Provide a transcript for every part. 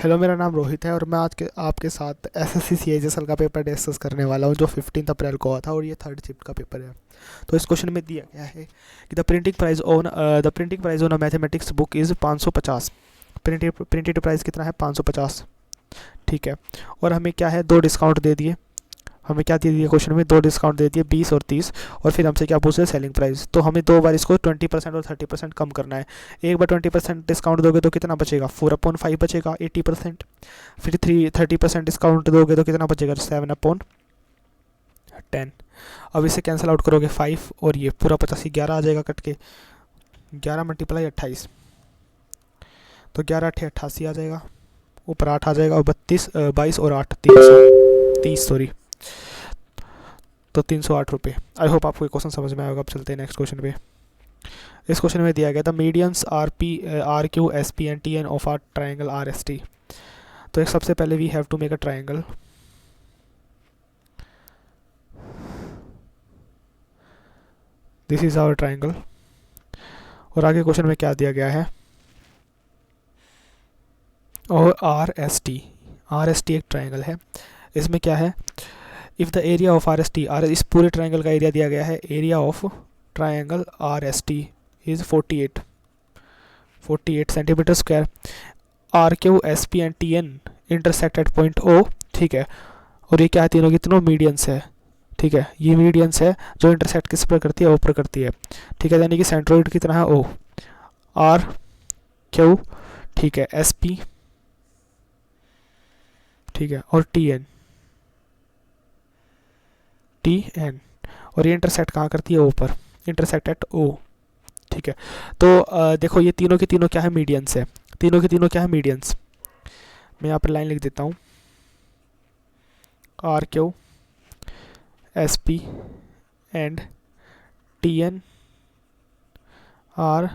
Hello, मेरा नाम रोहित है और मैं आज के आपके साथ एसएससी सीएचएसएल का पेपर डिस्कस करने वाला हूं जो 15 अप्रैल को हुआ था और ये थर्ड शिफ्ट का पेपर है। तो इस क्वेश्चन में दिया गया है कि the printing price on a mathematics book is 550। Printed price कितना है? 550। ठीक है। और हमें क्या है, दो डिस्काउंट दे दिए। हमें क्या दे दिए क्वेश्चन में? दो डिस्काउंट दे दिए, 20 और 30। और फिर हमसे क्या पूछ रहे हैं? Selling price. तो हमें दो बार इसको 20% और 30% कम करना है। एक बार 20% डिस्काउंट दोगे तो कितना बचेगा? 4/5 बचेगा, 80%। फिर 30% डिस्काउंट दोगे तो कितना बचेगा? 7/10। अब इसे कैंसिल आउट करोगे, 5 और ये पूरा 85, 11 आ जाएगा कट के। 11 मल्टीप्लाई 28, तो 11 8 88 आ जाएगा। ऊपर 8 आ जाएगा और 22 और 8 330, सॉरी। तो 308 रुपये। आई होप आपको ये क्वेश्चन समझ में आएगा। अब चलते हैं नेक्स्ट क्वेश्चन पे। इस क्वेश्चन में दिया गया था medians R Q S P and T N of our triangle R S T. तो एक सबसे पहले we have to make a triangle. This is our triangle. और आगे क्वेश्चन में क्या दिया गया है? और आर एस टी एक ट्राइंगल है। इसमें क्या है? If the area of R S T, इस पूरे ट्राइंगल का एरिया दिया गया है। Area of triangle R S T is 48 centimetre square. R Q S P and T N intersect at point O. ठीक है। और ये क्या है? तीनों की तीनों मीडियंस है। ठीक है, ये मीडियंस है जो इंटरसेक्ट किस पर करती है? ओ पर करती है। ठीक है, यानी कि सेंट्रोइड कितना है? ओ। आर क्यू, ठीक है, एस पी, ठीक है, और टी एन। और ये इंटरसेक्ट कहाँ करती है? ओ पर। इंटरसेक्ट एट ओ। ठीक है। तो देखो, ये तीनों की तीनों क्या है? मीडियंस है। तीनों की तीनों क्या है? मीडियंस। मैं यहाँ पर लाइन लिख देता हूँ। R Q S P and T N are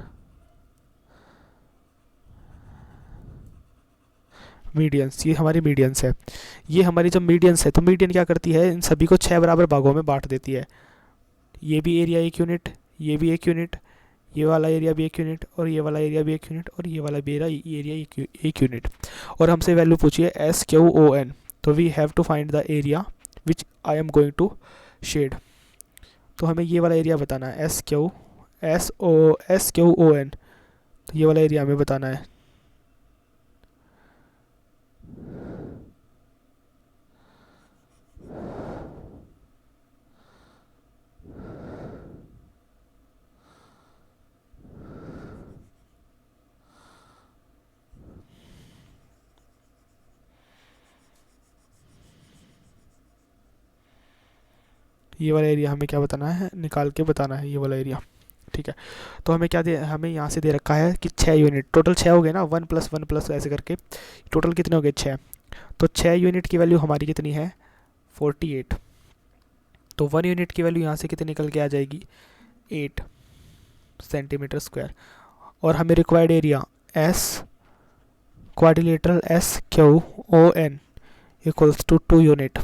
medians. ये हमारी मीडियंस है। ये हमारी जब मीडियंस है तो मीडियन क्या करती है? इन सभी को 6 बराबर भागों में बांट देती है। ये भी एरिया 1 यूनिट, ये भी 1 यूनिट, ये वाला एरिया भी 1 यूनिट, और ये वाला एरिया भी 1 यूनिट, और ये वाला भी एरिया 1 यूनिट। और हमसे वैल्यू पूछिए एस क्यू ओ एन। तो we have to find the area which I am going to shade. तो हमें ये वाला एरिया बताना है, एस क्यू ओ एन। तो ये वाला एरिया हमें बताना है। ये वाला एरिया हमें क्या बताना है? निकाल के बताना है ये वाला एरिया। ठीक है। तो हमें क्या दे, हमें यहाँ से दे रखा है कि 6 यूनिट। टोटल 6 हो गए ना, 1+1+ ऐसे करके टोटल कितने हो गए? 6। तो 6 यूनिट की वैल्यू हमारी कितनी है? 48। तो 1 यूनिट की वैल्यू यहाँ से कितनी निकल के आ जाएगी? 8 सेंटीमीटर स्क्वायर। और हमें required area as quadrilateral S Q O N equals to 2 unit.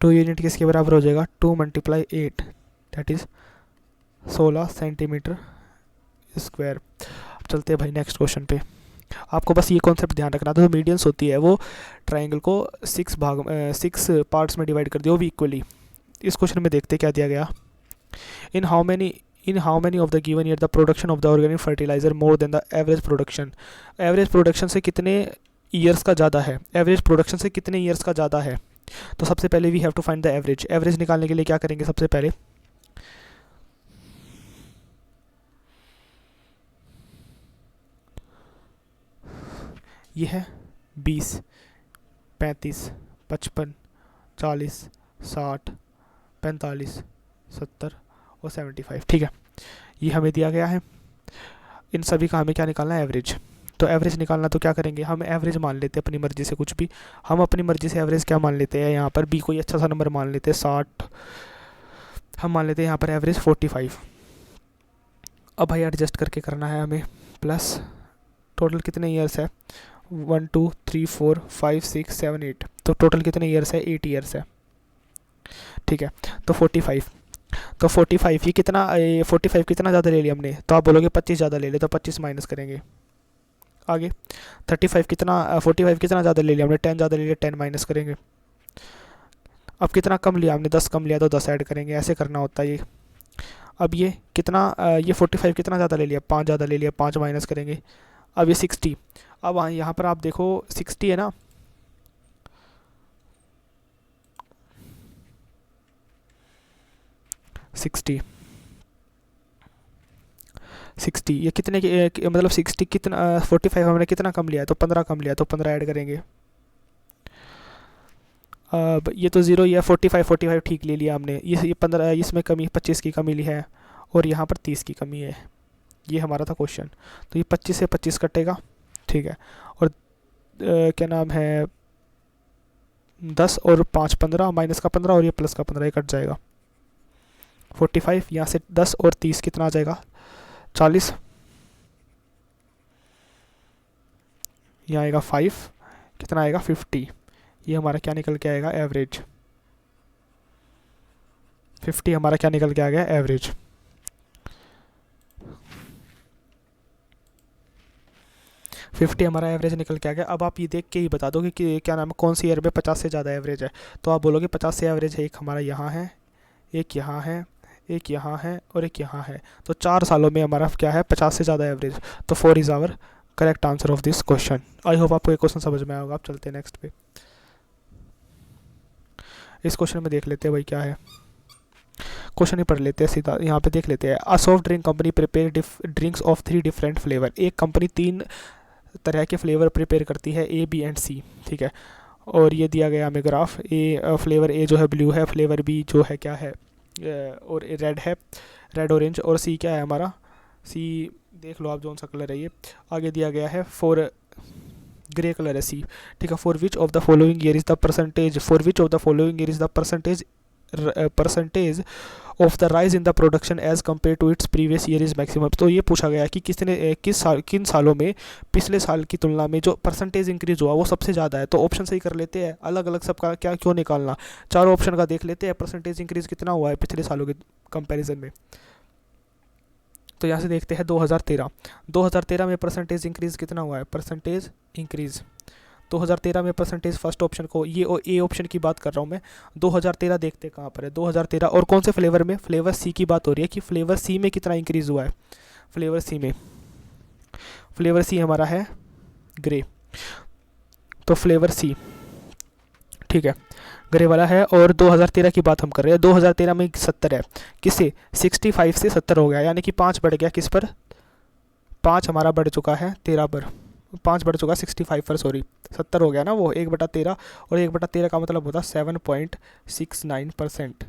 2 unit किसके बराबर हो जाएगा? 2 × 8, दैट इज़ 16 सेंटीमीटर स्क्वायर। अब चलते हैं भाई नेक्स्ट क्वेश्चन पे। आपको बस ये कॉन्सेप्ट ध्यान रखना था, जो मीडियंस होती है वो ट्राइंगल को 6 पार्ट्स में डिवाइड कर दिया वो इक्वली। इस क्वेश्चन में देखते क्या दिया गया। In how many of the given year the production of the organic fertiliser more than the average production. Average production से कितने ईयर्स का ज़्यादा है? एवरेज प्रोडक्शन से कितने ईयर्स का ज़्यादा है? तो सबसे पहले we have to find the average. Average निकालने के लिए क्या करेंगे? सबसे पहले ये है 20, 35, 55, 40, 60, 45, 70 और 75। ठीक है, ये हमें दिया गया है। इन सभी का हमें क्या निकालना है? एवरेज। तो एवरेज निकालना तो क्या करेंगे? हम एवरेज मान लेते हैं अपनी मर्जी से कुछ भी। हम अपनी मर्जी से एवरेज क्या मान लेते हैं? यहाँ पर बी कोई अच्छा सा नंबर मान लेते हैं, 60। हम मान लेते हैं यहाँ पर एवरेज 45। अब भाई एडजस्ट करके करना है हमें। प्लस टोटल कितने ईयर्स है? 1 2 3 4 5 6 7 8। तो टोटल कितने ईयर्स है? 8 ईयर्स है। ठीक है। तो 45, तो 45 ये कितना 45 कितना ज़्यादा ले लिया हमने? तो आप बोलोगे 25 ज़्यादा ले ले, तो 25 माइनस करेंगे। आगे 35 कितना 45 कितना ज़्यादा ले लिया हमने, 10 ज़्यादा ले लिया, 10 माइनस करेंगे। अब कितना कम लिया हमने, 10 कम लिया तो 10 ऐड करेंगे, ऐसे करना होता है ये। अब ये कितना ये 45 कितना ज़्यादा ले लिया, 5 ज़्यादा ले लिया, 5 माइनस करेंगे। अब ये 60, अब यहाँ पर आप देखो 60 है ना, 60 60 ये कितने मतलब 60 कितना 45 हमने कितना कम लिया है, तो 15 कम लिया, तो 15 ऐड करेंगे। अब ये तो ज़ीरो ही है, 45 ठीक ले लिया हमने, ये 15 इसमें कमी 25 की कमी ली है, और यहाँ पर 30 की कमी है। ये हमारा था क्वेश्चन। तो ये 25 से 25 कटेगा, ठीक है। और क्या नाम है 10 और 5 15, माइनस का 15 और ये प्लस का 15, ये कट जाएगा। 45 यहाँ से 10 और 30 कितना आ जाएगा, 40। यहाँ आएगा 5, कितना आएगा 50। ये हमारा क्या निकल के आएगा, एवरेज। 50 हमारा क्या निकल के आ गया, एवरेज। फिफ्टी हमारा एवरेज निकल के आ गया। अब आप ये देख के ही बता दो कि क्या नाम है, कौन सी ईयर में 50 से ज़्यादा एवरेज है। तो आप बोलोगे 50 से एवरेज है, एक हमारा यहाँ है, एक यहाँ है, एक यहाँ है और एक यहाँ है। तो 4 सालों में हमारा क्या है, 50 से ज़्यादा एवरेज। तो 4 is our correct answer of this question. I hope आपको ये क्वेश्चन समझ में आया होगा। आप चलते हैं नेक्स्ट पे। इस क्वेश्चन में देख लेते हैं भाई क्या है, क्वेश्चन ही पढ़ लेते हैं सीधा, यहाँ पे देख लेते हैं। A soft drink company prepare drinks of 3 different flavour. एक कंपनी 3 तरह के फ्लेवर प्रिपेयर करती है, ए बी एंड सी, ठीक है। और ये दिया गया हमें ग्राफ, ए फ्लेवर ए जो है ब्लू है, फ्लेवर बी जो है क्या है और रेड है, रेड ऑरेंज, और सी क्या है हमारा, सी देख लो आप जौन सा कलर है ये। आगे दिया गया है फॉर ग्रे कलर है सी, ठीक है। For which of the following year is the percentage, for which of the following year is the percentage of the rise in the production as compare to its previous year is maximum. तो ये पूछा गया कि किन सालों में पिछले साल की तुलना में जो परसेंटेज इंक्रीज हुआ वो सबसे ज़्यादा है। तो ऑप्शन सही कर लेते हैं, अलग अलग सबका क्या क्यों निकालना, चारों ऑप्शन का देख लेते हैं परसेंटेज इंक्रीज कितना हुआ है पिछले सालों के कंपैरिजन में। तो यहाँ से देखते हैं 2013 में परसेंटेज इंक्रीज कितना हुआ है, परसेंटेज इंक्रीज 2013 में परसेंटेज, फर्स्ट ऑप्शन को ये ए ऑप्शन की बात कर रहा हूँ मैं। 2013 देखते कहाँ पर है, 2013 और कौन से फ्लेवर में, फ्लेवर सी की बात हो रही है कि फ्लेवर सी में कितना इंक्रीज़ हुआ है। फ्लेवर सी हमारा है ग्रे, तो फ्लेवर सी ठीक है ग्रे वाला है। और 2013 की बात हम कर रहे हैं, 2013 में 70 है, किससे 65 से 70 हो गया, यानी कि 5 बढ़ गया किस पर, 5 हमारा बढ़ चुका है 13 पर, 5 बढ़ चुका 65 पर, सॉरी 70 हो गया ना वो, 1/13 और 1/13 का मतलब होता 7.69%,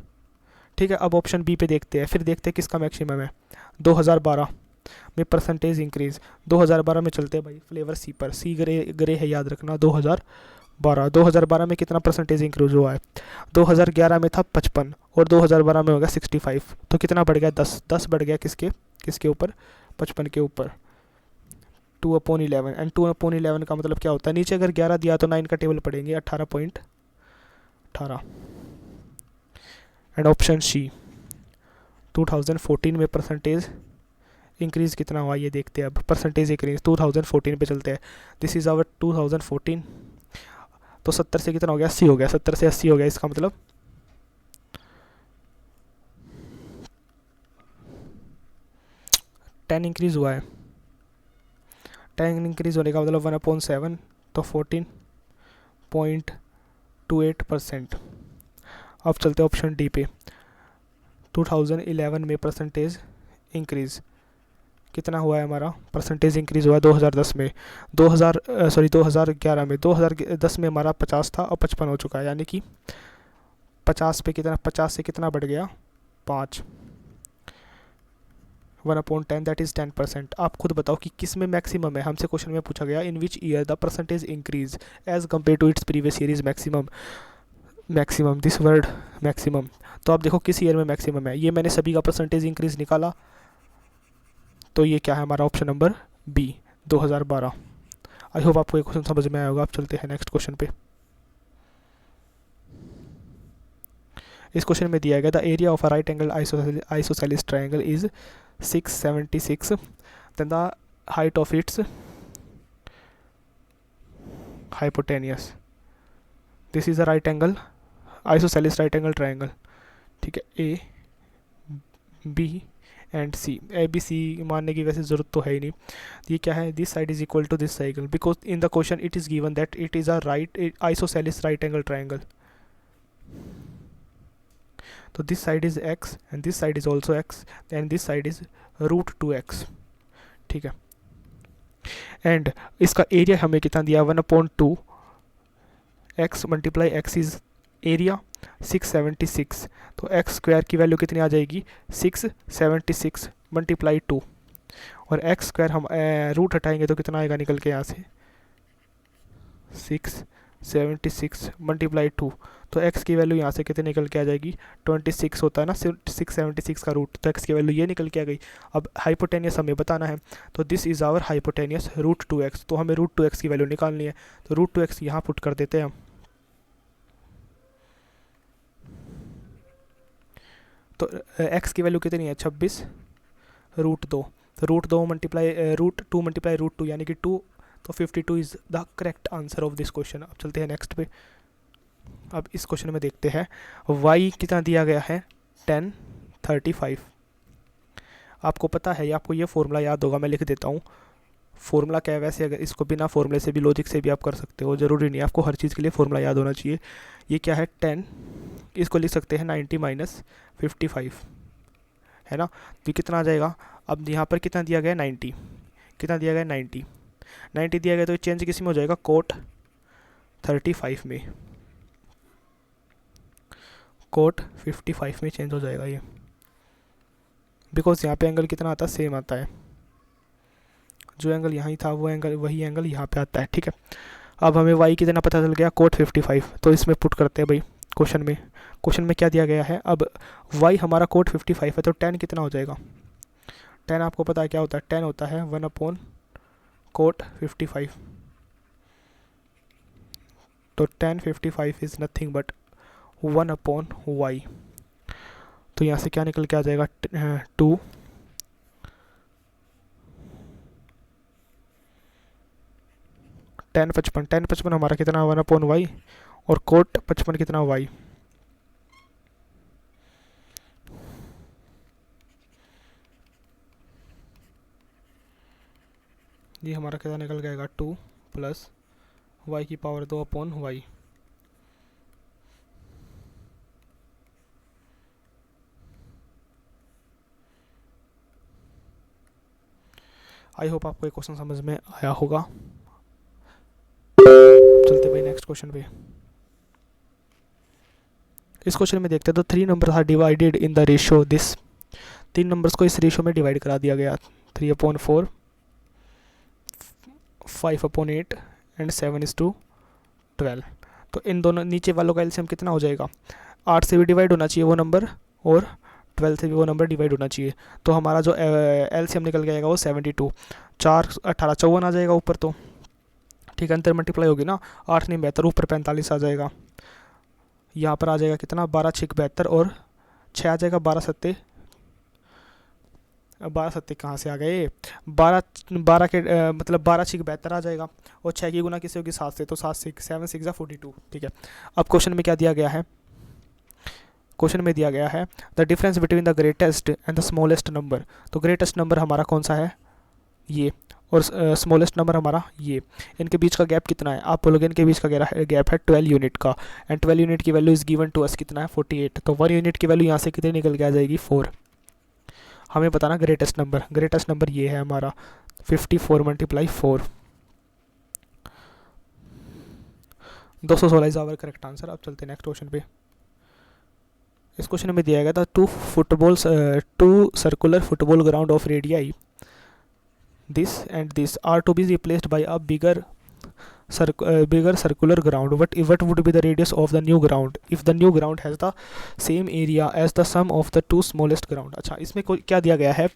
ठीक है। अब ऑप्शन बी पे देखते हैं, फिर देखते हैं किसका मैक्सिमम है। 2012 में परसेंटेज इंक्रीज, 2012 में चलते हैं भाई फ्लेवर सी पर, सी ग्रे है याद रखना। 2012 में कितना परसेंटेज इंक्रीज हुआ है, 2011 में था 55 और 2012 में हो गया 65, तो कितना बढ़ गया 10 बढ़ गया किसके ऊपर, 55 के ऊपर। 2/11 एंड 2/11 का मतलब क्या होता है, नीचे अगर 11 दिया तो 9 का टेबल पड़ेंगे 18.18। एंड ऑप्शन सी 2014 में परसेंटेज इंक्रीज़ कितना हुआ ये देखते हैं। अब परसेंटेज इंक्रीज 2014 पे चलते हैं, दिस इज़ आवर 2014। तो 70 से कितना हो गया, 80 हो गया, 70 से 80 हो गया, इसका मतलब 10 इंक्रीज़ हुआ है। 10 इंक्रीज़ होने का मतलब 1/7, तो 14.28%। अब चलते हैं ऑप्शन डी पे, 2011 में परसेंटेज इंक्रीज़ कितना हुआ है हमारा, परसेंटेज इंक्रीज़ हुआ है 2010 में, 2011 में, 2010 में हमारा 50 था और 55 हो चुका है, यानी कि 50 पे कितना, 50 से कितना बढ़ गया 5, 1/10 दैट इज़ 10%। आप खुद बताओ कि किस में मैक्सिमम है, हमसे क्वेश्चन में पूछा गया in which year the percentage increase as compare to its previous year is maximum, this word maximum. तो आप देखो किस ईयर में मैक्सिमम है, ये मैंने सभी का परसेंटेज इंक्रीज निकाला, तो ये क्या है हमारा option number B 2012। I hope आपको ये क्वेश्चन समझ में आया होगा। आप चलते हैं नेक्स्ट क्वेश्चन पे। इस क्वेश्चन में दिया गया the area of a right angle isosceles triangle is 676, then the height of its hypotenuse, this is a right angle isosceles right angle triangle, ठीक है। A B and C, A B C मानने की वैसे ज़रूरत तो है ही नहीं। ये क्या है, this side is equal to this cycle, because in the question it is given that it is a right isosceles right angle triangle. तो this side is x and this side is also x and this side is √2x, ठीक है। And इसका area हमें कितना दिया, 1/2 x multiply x is area 676, तो x square की value कितनी आ जाएगी, 676 मल्टीप्लाई 2, और x स्क्वायर हम रूट हटाएंगे तो कितना आएगा निकल के यहाँ से, 676 मल्टीप्लाई 2, तो x की वैल्यू यहाँ से कितने निकल के आ जाएगी, 26 होता है ना 676 का रूट, तो x की वैल्यू ये निकल के आ गई। अब हाइपोटेनियस हमें बताना है, तो this is our hypotenuse √2x, तो हमें √2x की वैल्यू निकालनी है, तो √2x यहाँ पुट कर देते हैं हम। तो x की वैल्यू कितनी है, 26 √2, तो √2 मल्टीप्लाई √2 यानी कि 2, तो 52 is the correct answer of this question. अब चलते हैं नेक्स्ट पे। अब इस क्वेश्चन में देखते हैं y कितना दिया गया है, 10 35। आपको पता है, आपको ये फॉर्मूला याद होगा, मैं लिख देता हूँ फॉर्मूला क्या है। वैसे अगर इसको बिना फॉर्मूले से भी लॉजिक से भी आप कर सकते हो, ज़रूरी नहीं आपको हर चीज़ के लिए फॉर्मूला याद होना चाहिए। ये क्या है 10, इसको लिख सकते हैं 90 - 55, है ना। तो कितना आ जाएगा, अब यहाँ पर कितना दिया गया 90, कितना दिया गया 90 दिया गया, तो चेंज किस में हो जाएगा, कोट 35 में, कोट 55 में चेंज हो जाएगा ये, बिकॉज यहाँ पे एंगल कितना आता है, सेम आता है, जो एंगल यहाँ था वो एंगल वही एंगल यहाँ पे आता है, ठीक है। अब हमें y कितना पता चल गया, कोट 55, तो इसमें पुट करते हैं भाई क्वेश्चन में क्या दिया गया है। अब y हमारा कोट 55 है, तो 10 कितना हो जाएगा, 10 आपको पता है क्या होता है, 10 होता है 1/कोट 55, तो 10 55 इज़ नथिंग बट 1/y, तो यहाँ से क्या निकल के आ जाएगा 2 10 55 हमारा कितना 1/y, और कोट 55 कितना y, ये हमारा कितना निकल जाएगा 2 + y की पावर 2/y। आई होप आपको ये क्वेश्चन समझ में आया होगा। चलते भाई नेक्स्ट क्वेश्चन पे। इस क्वेश्चन में देखते हैं, तो 3 number are divided in the ratio this, 3 numbers को इस रेशियो में डिवाइड करा दिया गया, 3/4 5/8 एंड 7:12। तो इन दोनों नीचे वालों का एलसीएम कितना हो जाएगा, 8 से भी डिवाइड होना चाहिए वो नंबर, और 12 से भी वो नंबर डिवाइड होना चाहिए, तो हमारा जो एलसीएम निकल के आएगा वो 72, 4 18 54 आ जाएगा ऊपर, तो ठीक है, अंतर मल्टीप्लाई होगी ना, 8 नहीं बेहतर, ऊपर 45 आ जाएगा, यहाँ पर आ जाएगा कितना 12 6 72, और 6 आ जाएगा, 12 सत्ते कहाँ से आ गए, 12 के मतलब 12 6 72 आ जाएगा, और 6 की गुना किसी होगी 7 से, तो 7 6 42, ठीक है। अब क्वेश्चन में क्या दिया गया है, क्वेश्चन में दिया गया है the difference between the greatest and the smallest number, तो ग्रेटेस्ट नंबर हमारा कौन सा है, ये, और स्मॉलेस्ट नंबर हमारा ये, इनके बीच का गैप कितना है, आप बोलोगे इनके बीच का गैप है 12 यूनिट का, एंड 12 यूनिट की value is given to us कितना है 48, तो 1 यूनिट की वैल्यू यहाँ से कितनी निकल के आ जाएगी 4। हमें बताना ग्रेटेस्ट नंबर ये है हमारा 54 × 4, 216 इज आवर करेक्ट आंसर। अब चलते हैं नेक्स्ट क्वेश्चन पे। इस क्वेश्चन में दिया गया था 2 circular football ground of radii this and this are to be replaced by a bigger circular ground. What would be the radius of the new ground if the new ground has the same area as the sum of the 2 smallest ground। अच्छा, इसमें क्या दिया गया है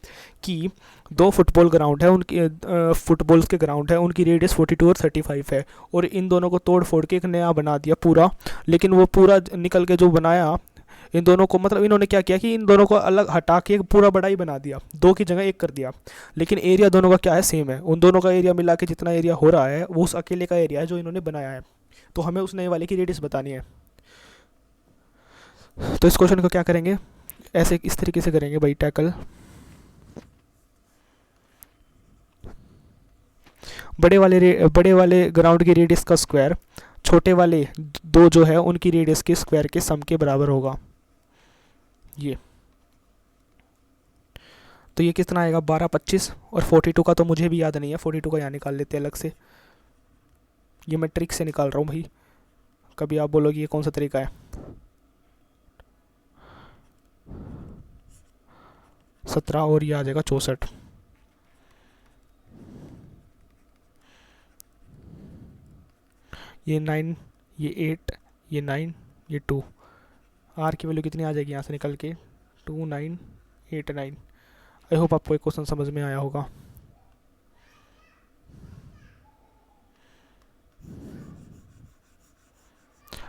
कि 2 football ground है, उनकी footballs के ग्राउंड है, उनकी रेडियस 42 और 35 है, और इन दोनों को तोड़ फोड़ के एक नया बना दिया पूरा, लेकिन वो पूरा निकल के जो बनाया इन दोनों को मतलब इन्होंने क्या किया कि इन दोनों को अलग हटा के एक पूरा बड़ा ही बना दिया, 2 की जगह 1 कर दिया, लेकिन एरिया दोनों का क्या है, सेम है। उन दोनों का एरिया मिला के जितना एरिया हो रहा है वो उस अकेले का एरिया है जो इन्होंने बनाया है। तो हमें उस नए वाले की रेडियस बतानी है। तो इस क्वेश्चन को क्या करेंगे, ऐसे इस तरीके से करेंगे भाई टैकल। बड़े वाले ग्राउंड की रेडियस का स्क्वायर छोटे वाले 2 जो है उनकी रेडियस के स्क्वायर के सम के बराबर होगा। ये तो ये कितना आएगा 12, 25 और 42 का तो मुझे भी याद नहीं है, 42 का यहाँ निकाल लेते हैं अलग से। ये मैं ट्रिक से निकाल रहा हूँ भाई, कभी आप बोलोगे ये कौन सा तरीका है। 17 और ये आ जाएगा 64। ये 9, ये 8, ये 9, ये 2। आर की वैल्यू कितनी आ जाएगी यहाँ से निकल के 2, 9, 8, 9। आई होप आपको एक क्वेश्चन समझ में आया होगा।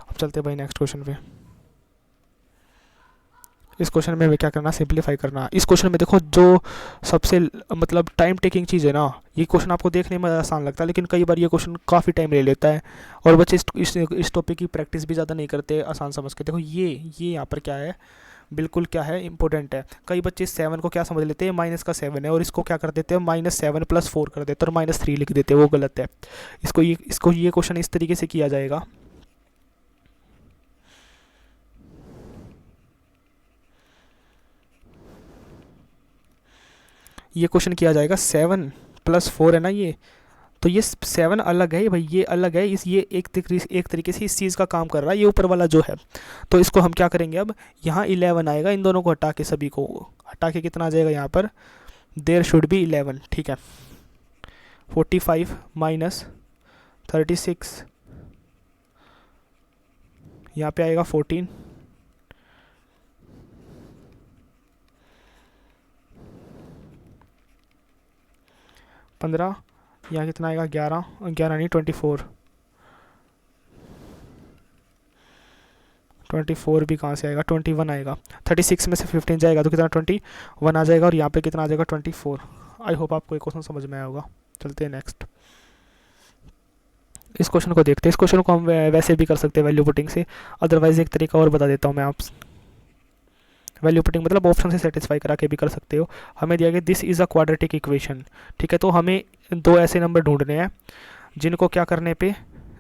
अब चलते हैं भाई नेक्स्ट क्वेश्चन पे। इस क्वेश्चन में हमें क्या करना, सिंप्लीफाई करना। इस क्वेश्चन में देखो जो सबसे मतलब टाइम टेकिंग चीज़ है ना, ये क्वेश्चन आपको देखने में आसान लगता है लेकिन कई बार ये क्वेश्चन काफ़ी टाइम ले लेता है और बच्चे इस टॉपिक की प्रैक्टिस भी ज़्यादा नहीं करते आसान समझ के। देखो ये यहाँ पर क्या है, बिल्कुल क्या है, इंपॉर्टेंट है। कई बच्चे 7 को क्या समझ लेते हैं, माइनस का 7 है और इसको क्या कर देते हैं -7 + 4 कर देते हैं और -3 लिख देते हैं, वो गलत है। इसको ये क्वेश्चन इस तरीके से किया जाएगा। ये क्वेश्चन किया जाएगा 7 + 4 है ना ये, तो ये 7 अलग है भाई, ये अलग है। ये एक तरीके से इस चीज़ का काम कर रहा है, ये ऊपर वाला जो है। तो इसको हम क्या करेंगे, अब यहाँ 11 आएगा, इन दोनों को हटा के, सभी को हटा के कितना आ जाएगा यहाँ पर, देयर शुड बी 11, ठीक है। 45 - 36, यहाँ पे आएगा 14, 15, यहाँ कितना आएगा 11, 11 नहीं 24, 24 भी कहाँ से आएगा, 21 आएगा। 36 में से 15 जाएगा तो कितना 21 आ जाएगा और यहाँ पे कितना आ जाएगा 24। आई होप आपको एक क्वेश्चन समझ में आया होगा। चलते हैं नेक्स्ट। इस क्वेश्चन को देखते हैं। इस क्वेश्चन को हम वैसे भी कर सकते हैं वैल्यू पुटिंग से, अदरवाइज एक तरीका और बता देता हूँ मैं आप। वैल्यू पुटिंग मतलब ऑप्शन से सेटिस्फाई करा के भी कर सकते हो। हमें दिया गया this is a quadratic equation, ठीक है। तो हमें 2 ऐसे नंबर ढूंढने हैं जिनको क्या करने पे,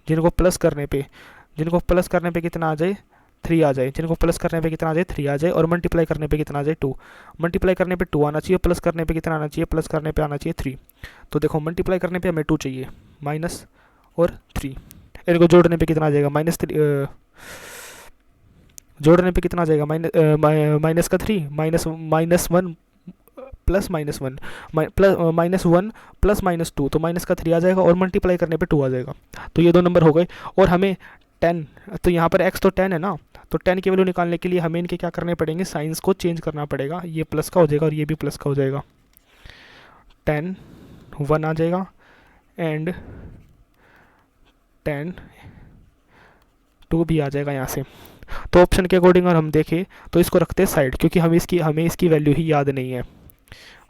जिनको प्लस करने पे कितना आ जाए 3 आ जाए, जिनको प्लस करने पे कितना आ जाए 3 आ जाए और मल्टीप्लाई करने पे कितना आ जाए 2। मल्टीप्लाई करने पे 2 आना चाहिए, प्लस करने पे कितना आना चाहिए, प्लस करने पे आना चाहिए 3। तो देखो मल्टीप्लाई करने पे हमें 2 चाहिए, माइनस और 3। इनको जोड़ने पे कितना आ जाएगा -3, जोड़ने पे कितना आ जाएगा माइनस का 3 -1 प्लस -1 प्लस -1 प्लस -2, तो माइनस का 3 आ जाएगा और मल्टीप्लाई करने पे 2 आ जाएगा। तो ये 2 नंबर हो गए। और हमें 10, तो यहाँ पर x तो 10 है ना, तो 10 की वैल्यू निकालने के लिए हमें इनके क्या करने पड़ेंगे, साइंस को चेंज करना पड़ेगा। ये प्लस का हो जाएगा और ये भी प्लस का हो जाएगा। 10 1 आ जाएगा एंड 10 2 भी आ जाएगा यहाँ से। तो ऑप्शन के अकॉर्डिंग अगर हम देखें तो इसको रखते हैं साइड, क्योंकि हमें इसकी वैल्यू ही याद नहीं है।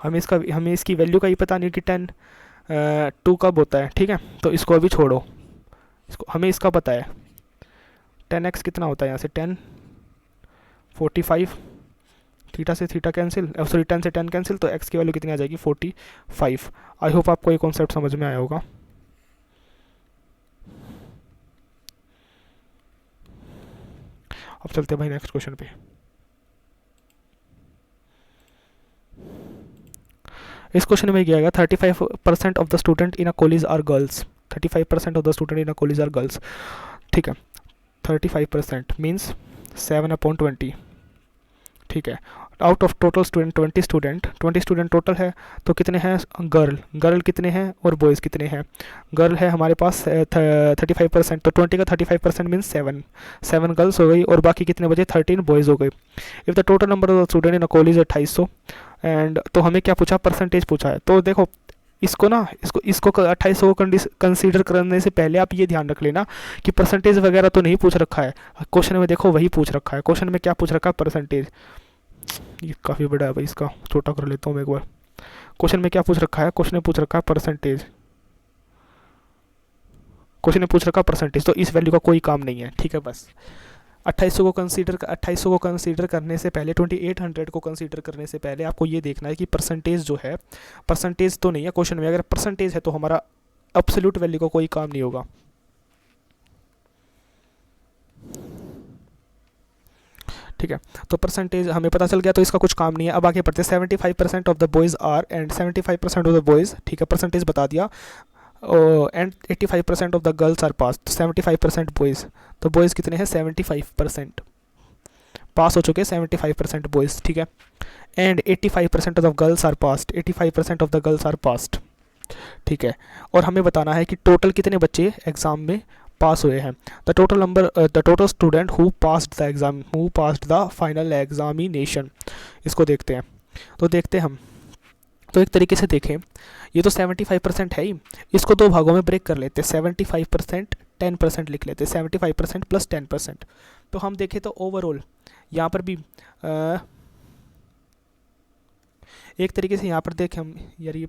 हमें इसकी वैल्यू का ही पता नहीं कि 10 2 कब होता है, ठीक है। तो इसको अभी छोड़ो, हमें इसका पता है 10x कितना होता है यहाँ से 10 45, थीटा से थीटा कैंसिल, सॉरी 10 से 10 कैंसिल, तो x की वैल्यू कितनी आ जाएगी 45। आई होप आपको ये कॉन्सेप्ट समझ में आया होगा। अब चलते हैं भाई नेक्स्ट क्वेश्चन पे। इस क्वेश्चन में क्या आएगा, 35% of the student in a college are girls. 35% of the student in a college are girls, ठीक है। 35% मीन्स 7/20, ठीक है। Out of total student 20 student total है, तो कितने हैं गर्ल कितने हैं और बॉयज़ कितने हैं। गर्ल है हमारे पास 35%, तो 20 का 35% मीन्स 7 गर्ल्स हो गई और बाकी कितने बचे 13 बॉयज़ हो गए। If the total number of student in a college है 250 एंड, तो हमें क्या पूछा, परसेंटेज पूछा है। तो देखो इसको ना इसको 2800 को कंसीडर करने से पहले आप ये ध्यान रख लेना कि परसेंटेज वगैरह तो नहीं पूछ रखा है। क्वेश्चन में देखो वही पूछ रखा है। क्वेश्चन में क्या पूछ रखा है? परसेंटेज। ये काफ़ी बड़ा है भाई, इसका छोटा कर लेता हूँ मैं एक बार। क्वेश्चन में क्या पूछ रखा है? क्वेश्चन में पूछ रखा है परसेंटेज। क्वेश्चन में पूछ रखा परसेंटेज, तो इस वैल्यू का कोई काम नहीं है, ठीक है। बस 2800 को कंसीडर करने से पहले, 2800 को कंसीडर करने से पहले आपको ये देखना है कि परसेंटेज जो है, परसेंटेज तो नहीं है क्वेश्चन में। अगर परसेंटेज है तो हमारा एब्सोल्यूट वैल्यू का कोई काम नहीं होगा, ठीक है। तो परसेंटेज हमें पता चल गया, तो इसका कुछ काम नहीं है। अब आगे पढ़ते हैं। 75% of the boys are and 75% of the boys, ठीक है, परसेंटेज बता दिया। And 85% of the girls are pass, तो 75% बॉयज़, तो बॉयज़ कितने हैं? 75% पास हो चुके हैं, 75% बॉयज़, ठीक है। And 85% of the girls are passed, 85% of the girls are passed, ठीक है। और हमें बताना है कि टोटल कितने बच्चे एग्ज़ाम में पास हुए हैं। The total number, the total student who passed the exam, who passed the final examination, इसको देखते हैं। तो देखते हैं हम, तो एक तरीके से देखें, ये तो 75% है ही, इसको दो भागों में ब्रेक कर लेते हैं। 75% 10% लिख लेते हैं, 75% प्लस 10%। तो हम देखें तो ओवरऑल यहाँ पर भी एक तरीके से यहाँ पर देखें हम, यार ये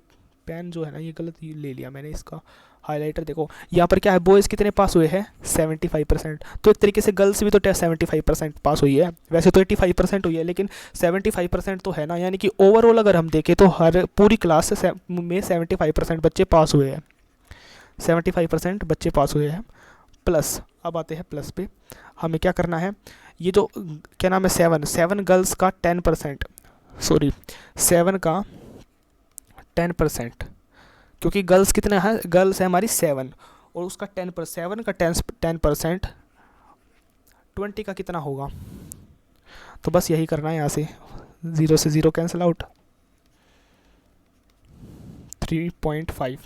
पेन जो है ना ये गलत ले लिया मैंने, इसका हाइलाइटर देखो। यहाँ पर क्या है? बॉयज़ कितने पास हुए हैं? 75%। तो एक तरीके से गर्ल्स भी तो 75% पास हुई है। वैसे तो 85% हुई है, लेकिन 75% तो है ना, यानी कि ओवरऑल अगर हम देखें तो हर पूरी क्लास में 75% बच्चे पास हुए हैं, 75% बच्चे पास हुए हैं। प्लस, अब आते हैं प्लस पे, हमें क्या करना है? ये जो क्या नाम है, 7 गर्ल्स का 10%, सॉरी 7 का 10%, क्योंकि गर्ल्स कितने हैं? गर्ल्स है हमारी 7, और उसका 7 का 10% 20 का कितना होगा? तो बस यही करना है, यहाँ से 0 से 0 cancel out, 3.5,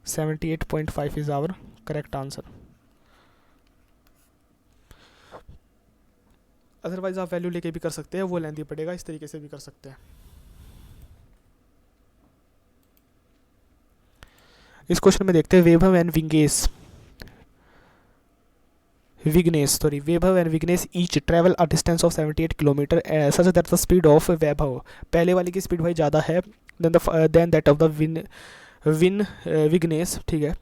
78.5 is our correct answer. Otherwise आप वैल्यू लेके भी कर सकते हैं, वो लेंदी पड़ेगा, इस तरीके से भी कर सकते हैं। इस क्वेश्चन में देखते हैं, Vaibhav and Vighnesh each travel a distance of 78 kilometre such that the speed of Vaibhav, पहले वाले की स्पीड भाई ज़्यादा है than that of the Vighnesh, ठीक है।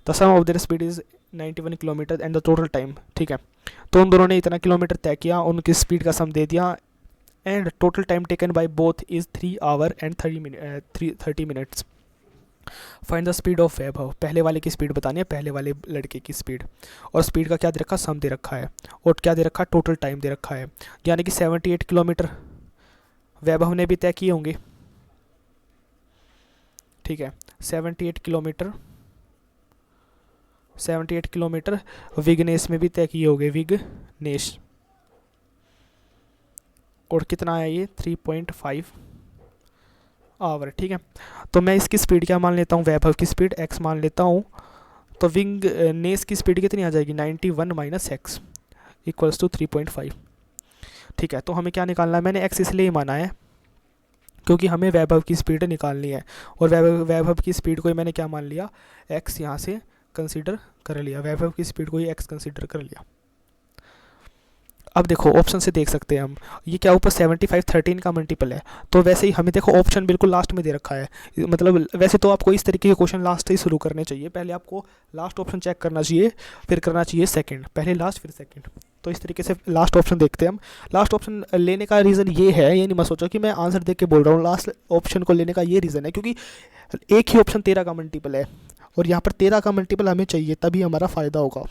The sum of their speed is 91 kilometre and the total time, ठीक है। तो उन दोनों ने इतना किलोमीटर तय किया, उनकी स्पीड का सम दे दिया, and total time taken by both is 3 hour and 30 minutes. Find the speed of Vaibhav, पहले वाले की स्पीड बतानी है, पहले वाले लड़के की स्पीड, और स्पीड का क्या दे रखा? सम दे रखा है, और क्या दे रखा? टोटल टाइम दे रखा है, यानी कि 78 किलोमीटर वैभव ने भी तय किए होंगे, ठीक है। 78 किलोमीटर विघ्नेश में भी तय किए होंगे, विघ्नेश, और कितना आया ये? 3.5 आवर, ठीक है। तो मैं इसकी स्पीड क्या मान लेता हूँ? वैभव की स्पीड x मान लेता हूँ, तो विघ्नेश की स्पीड कितनी आ जाएगी? 91 माइनस एक्स इक्वल्स टू 3.5, ठीक है। तो हमें क्या निकालना है? मैंने x इसलिए माना है क्योंकि हमें वैभव की स्पीड निकालनी है, और वैभव की स्पीड को ही मैंने क्या मान लिया? x यहाँ से कंसीडर कर लिया, वैभव की स्पीड को ही x कंसीडर कर लिया। अब देखो ऑप्शन से देख सकते हैं हम, ये क्या ऊपर 75 13 का मल्टीपल है, तो वैसे ही हमें देखो ऑप्शन बिल्कुल लास्ट में दे रखा है। मतलब वैसे तो आपको इस तरीके के क्वेश्चन लास्ट से ही शुरू करने चाहिए, पहले आपको लास्ट ऑप्शन चेक करना चाहिए, फिर करना चाहिए सेकंड, पहले लास्ट फिर सेकंड। तो इस तरीके से लास्ट ऑप्शन देखते हैं हम। लास्ट ऑप्शन लेने का रीज़न ये है, ये नहीं मत सोचो कि मैं आंसर देख के बोल रहा हूँ, लास्ट ऑप्शन को लेने का ये रीज़न है क्योंकि एक ही ऑप्शन 13 का मल्टीपल है, और यहाँ पर 13 का मल्टीपल हमें चाहिए, तभी हमारा फ़ायदा होगा।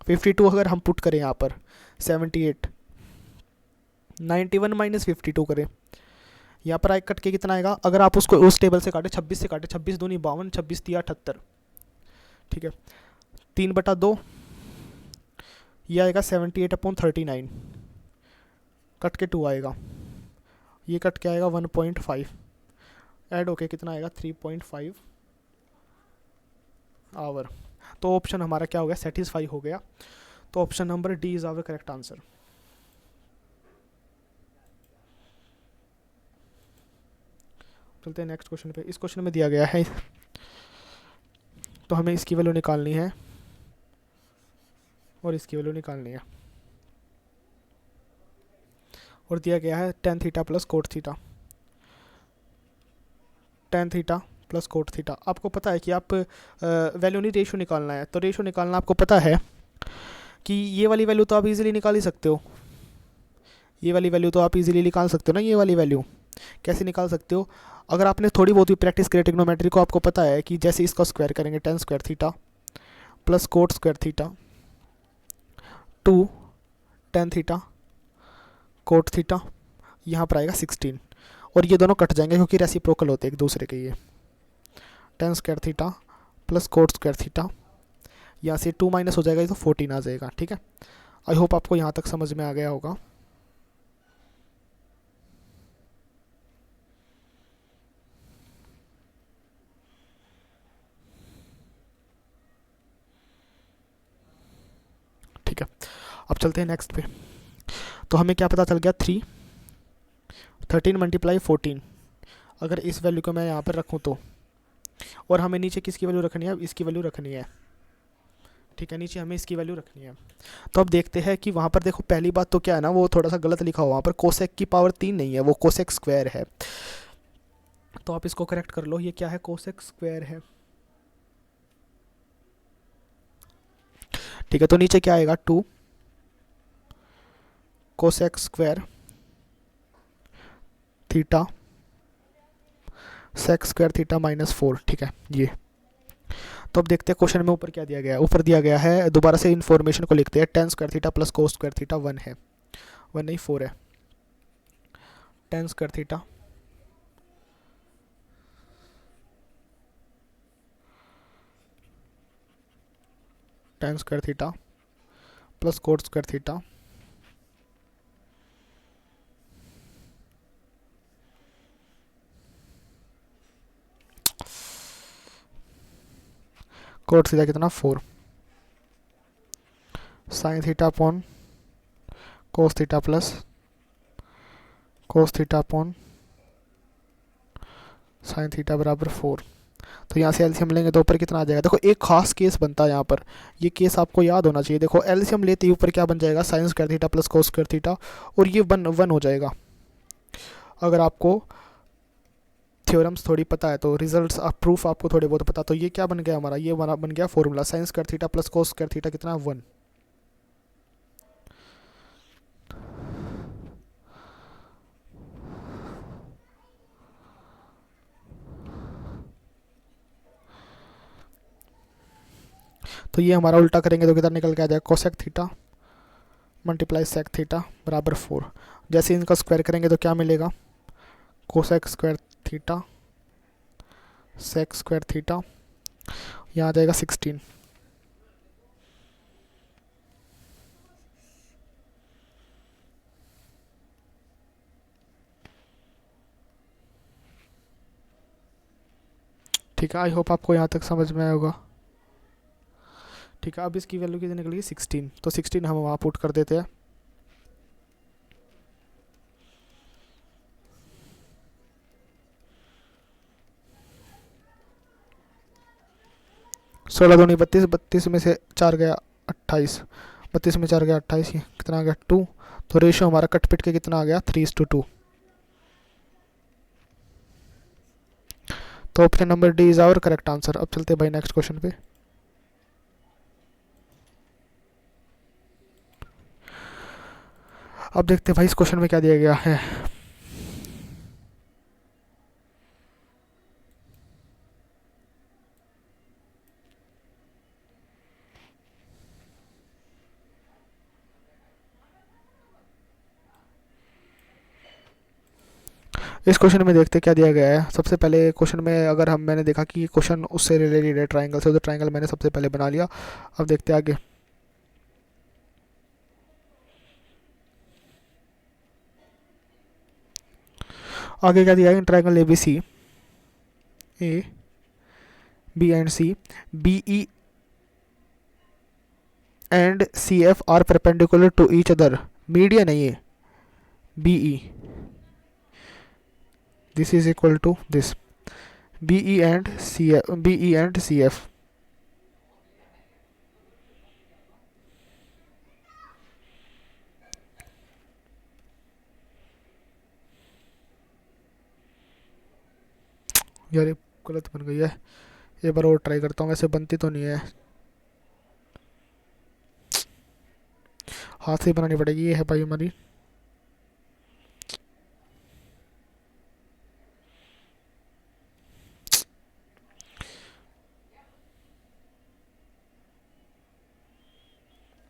52 अगर हम पुट करें यहाँ पर 78, 91 माइनस 52 करें, यहाँ पर कट के कितना आएगा? अगर आप उसको उस टेबल से काटे, 26 से काटे, 26 दूनी 52, 26 तिया 78, ठीक है। 3/2 ये आएगा 78/39, कट के 2 आएगा, ये कट के आएगा 1.5, ऐड होके कितना आएगा? 3.5 आवर। तो ऑप्शन हमारा क्या हो गया? सेटिस्फाई हो गया। तो option number D is our correct answer. चलते हैं नेक्स्ट क्वेश्चन पे। इस क्वेश्चन में दिया गया है, तो हमें इसकी वैल्यू निकालनी है और इसकी वैल्यू निकालनी है, और दिया गया है tan theta plus cot theta. Tan theta plus cot theta, आपको पता है कि आप वैल्यू नहीं रेशो निकालना है, तो रेशो निकालना आपको पता है कि ये वाली वैल्यू तो आप इजीली निकाल ही सकते हो, ये वाली वैल्यू तो आप इजीली निकाल सकते हो ना। ये वाली वैल्यू कैसे निकाल सकते हो? अगर आपने थोड़ी बहुत भी प्रैक्टिस करी ट्रिग्नोमेट्री को, आपको पता है कि जैसे इसका स्क्वायर करेंगे ten square theta plus coat square theta two tan theta cot theta, यहाँ पर आएगा 16, और ये दोनों कट जाएंगे क्योंकि रेसिप्रोकल होते हैं एक दूसरे के। ये ten square theta plus coat square theta, यहाँ से 2 माइनस हो जाएगा, तो 14 आ जाएगा। ठीक है, आई होप आपको यहाँ तक समझ में आ गया होगा। ठीक है, अब चलते हैं नेक्स्ट पे। तो हमें क्या पता चल गया, 13 मल्टीप्लाई 14, अगर इस वैल्यू को मैं यहाँ पर रखूँ तो, और हमें नीचे किसकी वैल्यू रखनी है? इसकी वैल्यू रखनी है। ठीक है, नीचे हमें इसकी वैल्यू रखनी है। तो अब देखते हैं कि वहाँ पर देखो, पहली बात तो क्या है ना, वो थोड़ा सा गलत लिखा हुआ, वहाँ पर कोसेक की पावर 3 नहीं है, वो कोसेक स्क्वायर है। तो आप इसको करेक्ट कर लो, ये क्या है? कोसेक स्क्वायर है। ठीक है, तो नीचे क्या आएगा? 2 cosec square theta sec square theta minus 4। ठीक है, ये तो अब देखते हैं क्वेश्चन में ऊपर क्या दिया गया है। ऊपर दिया गया है, दोबारा से इन्फॉर्मेशन को लिखते हैं, ten square theta plus cos square theta 1 है, 1 नहीं 4 है। Ten square theta tan square theta plus coat square theta cot theta कितना? 4 sine theta upon cos theta plus cos theta upon sine theta बराबर 4। तो यहाँ से एलसीएम लेंगे तो ऊपर कितना आ जाएगा? देखो, एक खास केस बनता है यहाँ पर, ये केस आपको याद होना चाहिए। देखो, एलसीएम लेते ही ऊपर क्या बन जाएगा? Sine square theta plus cos square theta, और ये 1 हो जाएगा। अगर आपको थ्योरम्स थोड़ी पता है तो रिजल्ट्स प्रूफ आपको थोड़े बहुत पता, तो ये क्या बन गया हमारा? ये बन गया formula, sine square theta plus cos square theta कितना? 1। तो ये हमारा उल्टा करेंगे तो कितना निकल के आ जाएगा? Cosec theta multiply sec theta बराबर 4। जैसे इनका स्क्वायर करेंगे तो क्या मिलेगा? Cosec square theta sec square theta, यहाँ आ जाएगा 16। ठीक है, आई होप आपको यहाँ तक समझ में आया होगा। ठीक है, अब इसकी वैल्यू कितनी निकलेगी? 16। तो 16 हम वहाँ पुट कर देते हैं। सोलह दूनी 32, 32 में से 4 गया 28, 32 में 4 गया 28, ये कितना आ गया? 2। तो रेशियो हमारा कट पिट के कितना आ गया? 3:2। तो option number D is our correct answer. अब चलते हैं भाई नेक्स्ट क्वेश्चन पे। अब देखते हैं भाई इस क्वेश्चन में क्या दिया गया है। इस क्वेश्चन में देखते क्या दिया गया है। सबसे पहले क्वेश्चन में अगर मैंने देखा कि क्वेश्चन उससे रिलेटेड है, ट्राइंगल से, तो ट्राइंगल मैंने सबसे पहले बना लिया। अब देखते आगे। आगे क्या दिया है? Triangle ABC, B and C, BE and CF are perpendicular to each other। Median है ये BE, this is equal to this, BE and CF। यार ये गलत बन गई है, एक बार और ट्राई करता हूँ, वैसे बनती तो नहीं है, हाथ से बनानी पड़ेगी। ये है भाई हमारी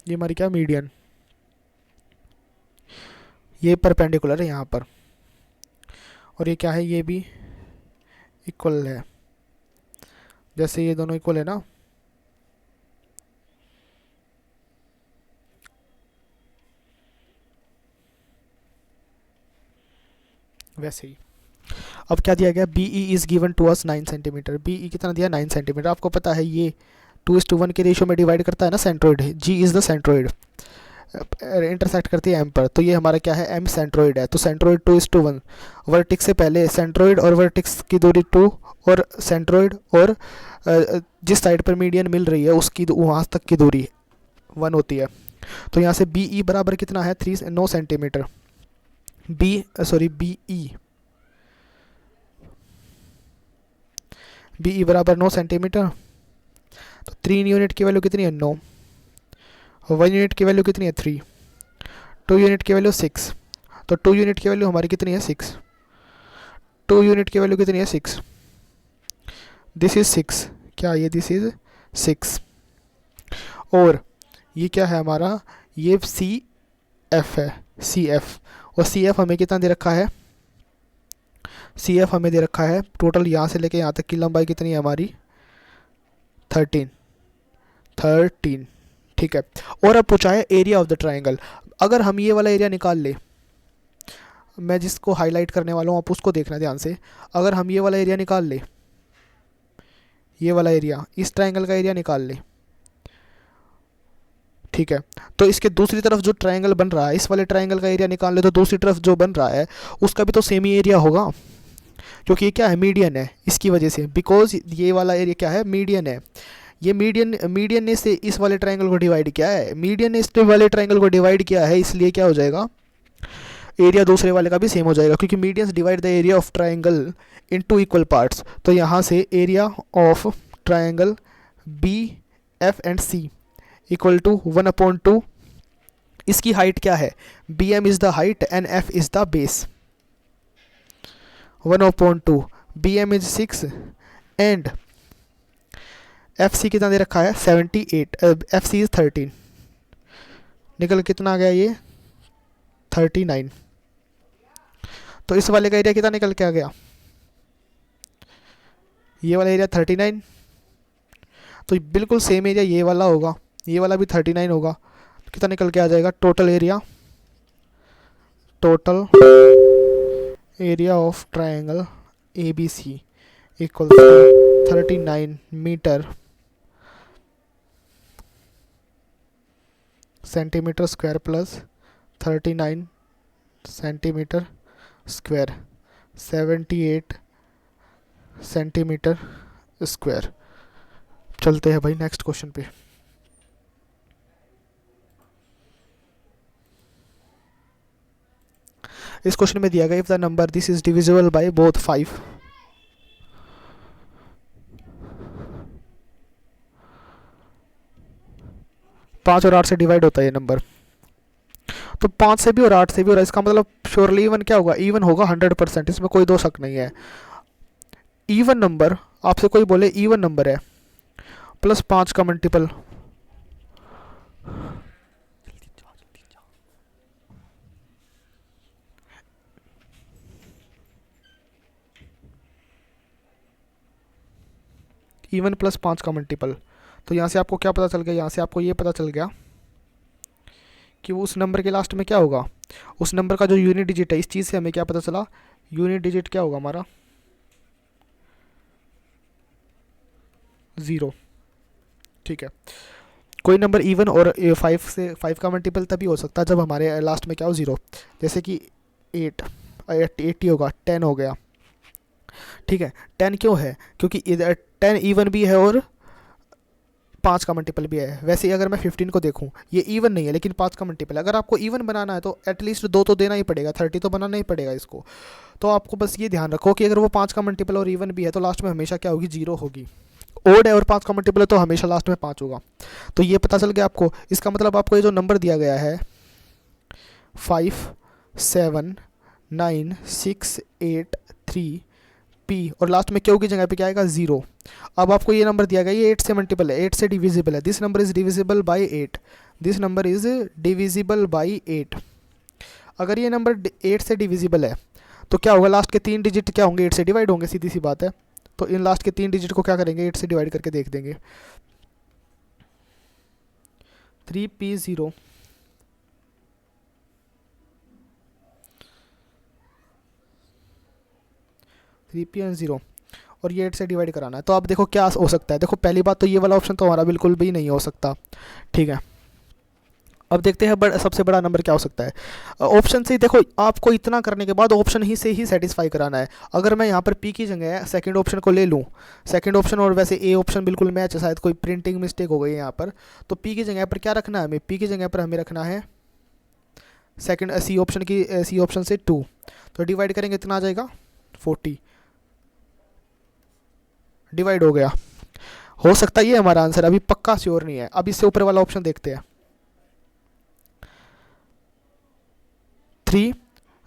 ये हमारी क्या मीडियन, ये परपेंडिकुलर है यहाँ पर, और ये क्या है, ये भी इक्वल है, जैसे ये दोनों इक्वल है ना, वैसे ही। अब क्या दिया गया, BE is given to us 9 centimetre. BE कितना दिया, 9 सेंटीमीटर। आपको पता है ये 2:1 के रेशियो में डिवाइड करता है ना centroid, G is the centroid, intersect करती है M पर, तो ये हमारा क्या है, M सेंट्रोइड है। तो सेंट्रोइड 2:1, वर्टिक्स से पहले सेंट्रोइड और वर्टिक्स की दूरी 2, और सेंट्रोइड और जिस साइड पर मीडियन मिल रही है उसकी वहाँ तक की दूरी 1 होती है। तो यहाँ से BE बराबर कितना है, 9 सेंटीमीटर। BE बराबर 9 सेंटीमीटर। तो 3 यूनिट की वैल्यू कितनी है, 9। 1 यूनिट की वैल्यू कितनी है, 3। 2 यूनिट की वैल्यू 6। तो 2 यूनिट की वैल्यू हमारी कितनी है, 6। 2 यूनिट की वैल्यू कितनी है, 6। दिस इज 6, क्या ये, दिस इज 6। और ये क्या है हमारा, ये CF है, CF। और CF हमें कितना दे रखा है, CF हमें दे रखा है टोटल यहाँ से लेके यहाँ तक की लंबाई कितनी है हमारी, 13। ठीक है। और अब पूछा है एरिया ऑफ द ट्राइंगल। अगर हम ये वाला एरिया निकाल ले, मैं जिसको हाईलाइट करने वाला हूँ आप उसको देखना ध्यान से। अगर हम ये वाला एरिया निकाल ले, ये वाला एरिया, इस ट्राइंगल का एरिया निकाल ले, ठीक है, तो इसके दूसरी तरफ जो ट्राइंगल बन रहा है, इस वाले ट्राइंगल का एरिया निकाल ले, तो दूसरी तरफ जो बन रहा है उसका भी तो सेम ही एरिया होगा, क्योंकि ये क्या है, मीडियन है, इसकी वजह से, बिकॉज ये वाला एरिया क्या है, मीडियन है। ये मीडियन ने से इस वाले ट्राइंगल को डिवाइड किया है, मीडियन ने इस वाले ट्राइंगल को डिवाइड किया है, इसलिए क्या हो जाएगा, एरिया दूसरे वाले का भी सेम हो जाएगा, क्योंकि medians divide the area of triangle in 2 equal parts. तो यहाँ से area of triangle BF and C equal to 1/2। इसकी हाइट क्या है, BM is the height and F is the base. 1/2, BM is 6 and FC कितना दे रखा है, 78, FC is 13। निकल कितना आ गया ये, 39। तो इस वाले का एरिया कितना निकल के आ गया, ये वाला एरिया 39। तो बिल्कुल सेम एरिया ये वाला होगा, ये वाला भी 39 होगा। तो कितना निकल के आ जाएगा, total area of triangle ABC equal 39 metre centimetre square plus 39 centimetre square, 78 centimetre square. चलते हैं भाई नेक्स्ट क्वेश्चन पे। इस क्वेश्चन में दिया गया, if the number this is divisible by both 5, पाँच और 8 से डिवाइड होता है ये नंबर, तो 5 से भी और 8 से भी, और इसका मतलब श्योरली इवन क्या होगा, इवन होगा 100%, इसमें कोई दो शक नहीं है। इवन नंबर, आपसे कोई बोले इवन नंबर है, प्लस 5 का मल्टीपल, इवन प्लस 5 का मल्टीपल, तो यहाँ से आपको क्या पता चल गया, यहाँ से आपको ये पता चल गया कि वो उस नंबर के लास्ट में क्या होगा, उस नंबर का जो यूनिट डिजिट है, इस चीज़ से हमें क्या पता चला, यूनिट डिजिट क्या होगा हमारा, 0। ठीक है। कोई नंबर इवन और 5 का मल्टीपल तभी हो सकता है जब हमारे लास्ट में क्या हो, 0। जैसे कि 80 होगा, 10 हो गया, ठीक है, 10 क्यों है, क्योंकि इधर 10 इवन भी है और 5 का मल्टीपल भी है। वैसे ही अगर मैं 15 को देखूं, ये इवन नहीं है लेकिन 5 का मल्टीपल है। अगर आपको इवन बनाना है तो एटलीस्ट 2 तो देना ही पड़ेगा, 30 तो बनाना ही पड़ेगा इसको। तो आपको बस ये ध्यान रखो कि अगर वो 5 का मल्टीपल और इवन भी है तो लास्ट में हमेशा क्या होगी, 0 होगी। ओड है और 5 का मल्टीपल है तो हमेशा लास्ट में 5 होगा। तो ये पता चल गया आपको। इसका मतलब आपको ये जो नंबर दिया गया है 5 7 9 6 8 3 पी और लास्ट में क्यू की जगह पे क्या आएगा, 0। अब आपको ये नंबर दिया गया, ये 8 से मल्टीपल है, 8 से डिविजिबल है। This number is divisible by 8, this number is divisible by 8। अगर ये नंबर 8 से डिविजिबल है तो क्या होगा, लास्ट के 3 डिजिट क्या होंगे, 8 से डिवाइड होंगे, सीधी सी बात है। तो इन लास्ट के 3 डिजिट को क्या करेंगे, 8 से डिवाइड करके देख देंगे। 3p0 3p0 और ये 8 से डिवाइड कराना है। तो आप देखो क्या हो सकता है। देखो पहली बात तो ये वाला ऑप्शन तो हमारा बिल्कुल भी नहीं हो सकता, ठीक है। अब देखते हैं सबसे बड़ा नंबर क्या हो सकता है। ऑप्शन से देखो, आपको इतना करने के बाद ऑप्शन ही से ही सेटिस्फाई कराना है। अगर मैं यहाँ पर पी की जगह सेकंड ऑप्शन को ले लूँ, सेकंड ऑप्शन और वैसे ए ऑप्शन बिल्कुल मैच है, शायद कोई प्रिंटिंग मिस्टेक हो गई है यहाँ पर। तो पी की जगह पर क्या रखना है हमें, पी की जगह पर हमें रखना है सेकंड सी ऑप्शन की, सी ऑप्शन से 2। तो डिवाइड करेंगे इतना आ जाएगा 40, डिवाइड हो गया। हो सकता है ये हमारा आंसर, अभी पक्का श्योर नहीं है। अब इससे ऊपर वाला ऑप्शन देखते हैं, 3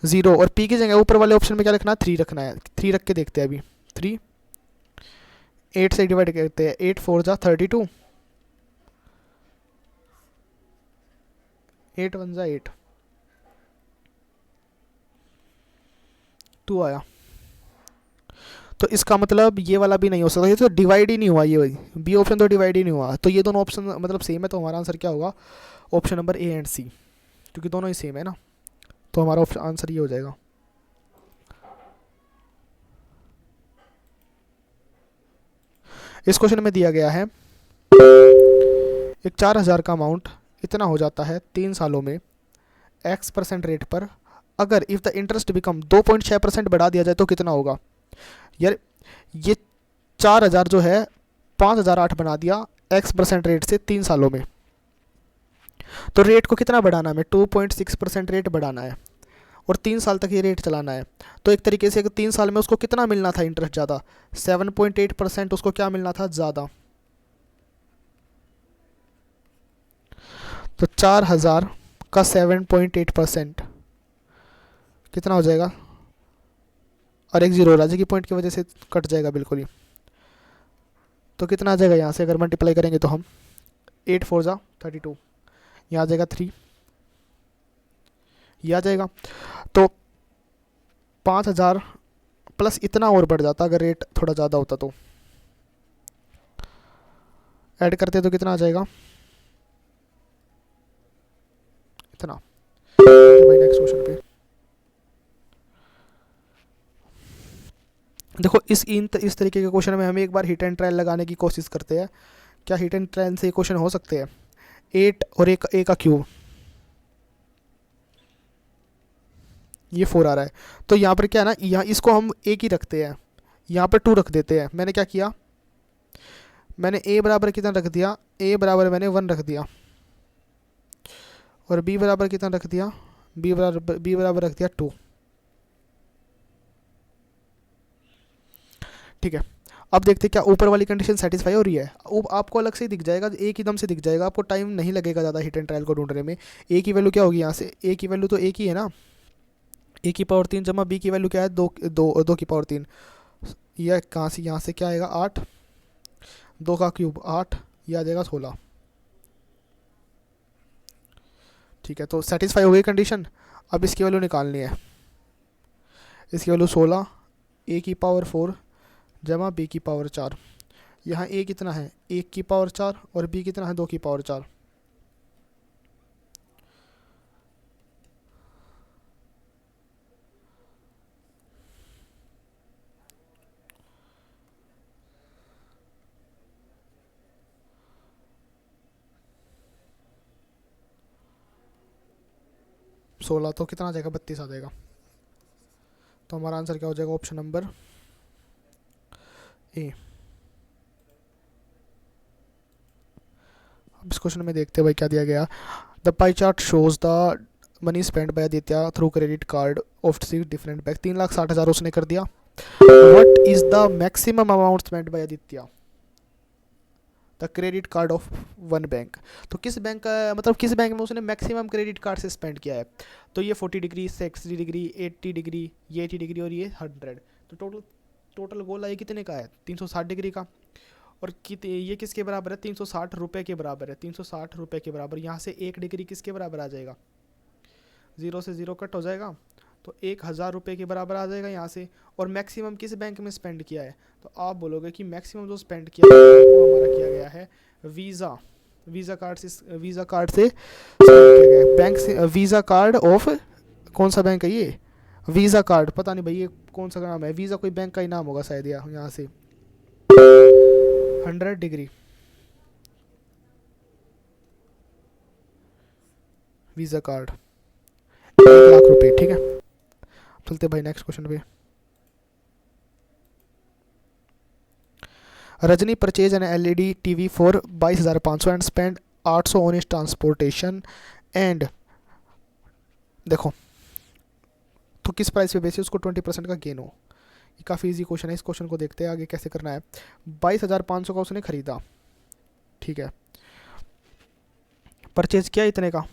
0 और पी की जगह ऊपर वाले ऑप्शन में क्या रखना है, 3 रखना है। 3 रख के देखते हैं अभी। 3 8 से डिवाइड करते हैं, 8 4 जा 32, 8 1 जा 8, 2 आया। तो इसका मतलब ये वाला भी नहीं हो सकता, ये तो डिवाइड ही नहीं हुआ, ये बी ऑप्शन तो डिवाइड ही नहीं हुआ। तो ये दोनों ऑप्शन मतलब सेम है, तो हमारा आंसर क्या होगा, ऑप्शन नंबर ए एंड सी, क्योंकि दोनों ही सेम है ना। तो हमारा आंसर ये हो जाएगा। इस क्वेश्चन में दिया गया है एक 4000 का अमाउंट इतना हो जाता है 3 सालों में x% रेट पर। अगर इफ़ द इंटरेस्ट बिकम 2.6% बढ़ा दिया जाए तो कितना होगा। यार ये 4000 जो है 5008 बना दिया x% रेट से 3 सालों में। तो रेट को कितना बढ़ाना है, हमें 2.6% रेट बढ़ाना है और 3 साल तक ये रेट चलाना है। तो एक तरीके से 3 साल में उसको कितना मिलना था इंटरेस्ट ज़्यादा, 7.8% उसको क्या मिलना था ज़्यादा। तो 4000 का 7.8% कितना हो जाएगा, और एक जीरो राजा की पॉइंट की वजह से कट जाएगा बिल्कुल ही। तो कितना आ जाएगा यहाँ से अगर मल्टीप्लाई करेंगे तो हम 8 4 जा 32, यहाँ आ जाएगा 3, ये आ जाएगा। तो 5000 प्लस इतना और बढ़ जाता अगर रेट थोड़ा ज़्यादा होता तो। ऐड करते तो कितना आ जाएगा इतना। भाई नेक्स्ट क्वेश्चन पे देखो, इस तरीके के क्वेश्चन में हम एक बार हिट एंड ट्रायल लगाने की कोशिश करते हैं। क्या हिट एंड ट्रायल से क्वेश्चन हो सकते हैं। 8 और एक ए का क्यूब, ये 4 आ रहा है। तो यहाँ पर क्या है ना, यहाँ इसको हम एक ही रखते हैं, यहाँ पर 2 रख देते हैं। मैंने क्या किया, मैंने ए बराबर कितना रख दिया, ए बराबर मैंने 1 रख दिया, और बी बराबर कितना रख दिया, बी बराबर रख दिया 2। ठीक है, अब देखते हैं क्या ऊपर वाली कंडीशन सेटिस्फाई हो रही है। आपको अलग से ही दिख जाएगा, एक ही दम से दिख जाएगा, आपको टाइम नहीं लगेगा ज़्यादा हिट एंड ट्रायल को ढूंढने में। ए की वैल्यू क्या होगी यहाँ से, ए की वैल्यू तो एक ही है ना, ए की पावर 3 जमा बी की वैल्यू क्या है 2 की पावर 3। यह कहाँ से, यहाँ से क्या आएगा 8, 2 का क्यूब 8, यह आ जाएगा 16। ठीक है, तो सेटिस्फाई हो गई कंडीशन। अब इसकी वैल्यू निकालनी है, इसकी वैल्यू 16, ए की पावर 4 जमा बी की पावर 4। यहाँ ए कितना है 1 की पावर 4 और बी कितना है 2 की पावर 4। सोलह तो कितना आ जाएगा 32 आ जाएगा। तो हमारा आंसर क्या हो जाएगा, ऑप्शन नंबर ए। अब इस क्वेश्चन में देखते हैं भाई क्या दिया गया। The pie chart shows the money spend by Aditya through credit card of 6 different bank. 3,60,000 उसने कर दिया। What is the maximum amount spend by Aditya the credit card of one bank. तो किस बैंक का मतलब किस बैंक में उसने मैक्सिमम क्रेडिट कार्ड से स्पेंड किया है। तो ये 40 डिग्री, 60 डिग्री, 80 डिग्री, ये 80 डिग्री और ये 100। तो टोटल टोटल गोल ये कितने का है, 360 डिग्री का। और ये किसके बराबर है, 360 रुपये के बराबर है। 360 रुपये के बराबर, यहाँ से 1 डिग्री किसके बराबर आ जाएगा, 0 से 0 कट हो जाएगा, तो 1,000 रुपये के बराबर आ जाएगा यहाँ से। और मैक्सिमम किस बैंक में स्पेंड किया है, तो आप बोलोगे कि मैक्सिमम जो स्पेंड किया है वो हमारा किया गया है वीज़ा कार्ड से स्पेंड किया गया है। बैंक से वीज़ा कार्ड ऑफ कौन सा बैंक है ये, वीज़ा कार्ड, पता नहीं भाई ये कौन सा नाम है, वीज़ा कोई बैंक का ही नाम होगा शायद। यहाँ से 100 डिग्री वीज़ा कार्ड 1,00,000 रुपये, ठीक है। चलते भाई नेक्स्ट क्वेश्चन पे। Rajni purchase an LED TV for 22,500 and spend 800 on इस ट्रांसपोर्टेशन एंड। देखो तो किस प्राइस पे बेसिस उसको 20% का गेन हो। ये काफ़ी इजी क्वेश्चन है, इस क्वेश्चन को देखते हैं आगे कैसे करना है। 22,500 का उसने खरीदा, ठीक है, परचेज किया इतने का।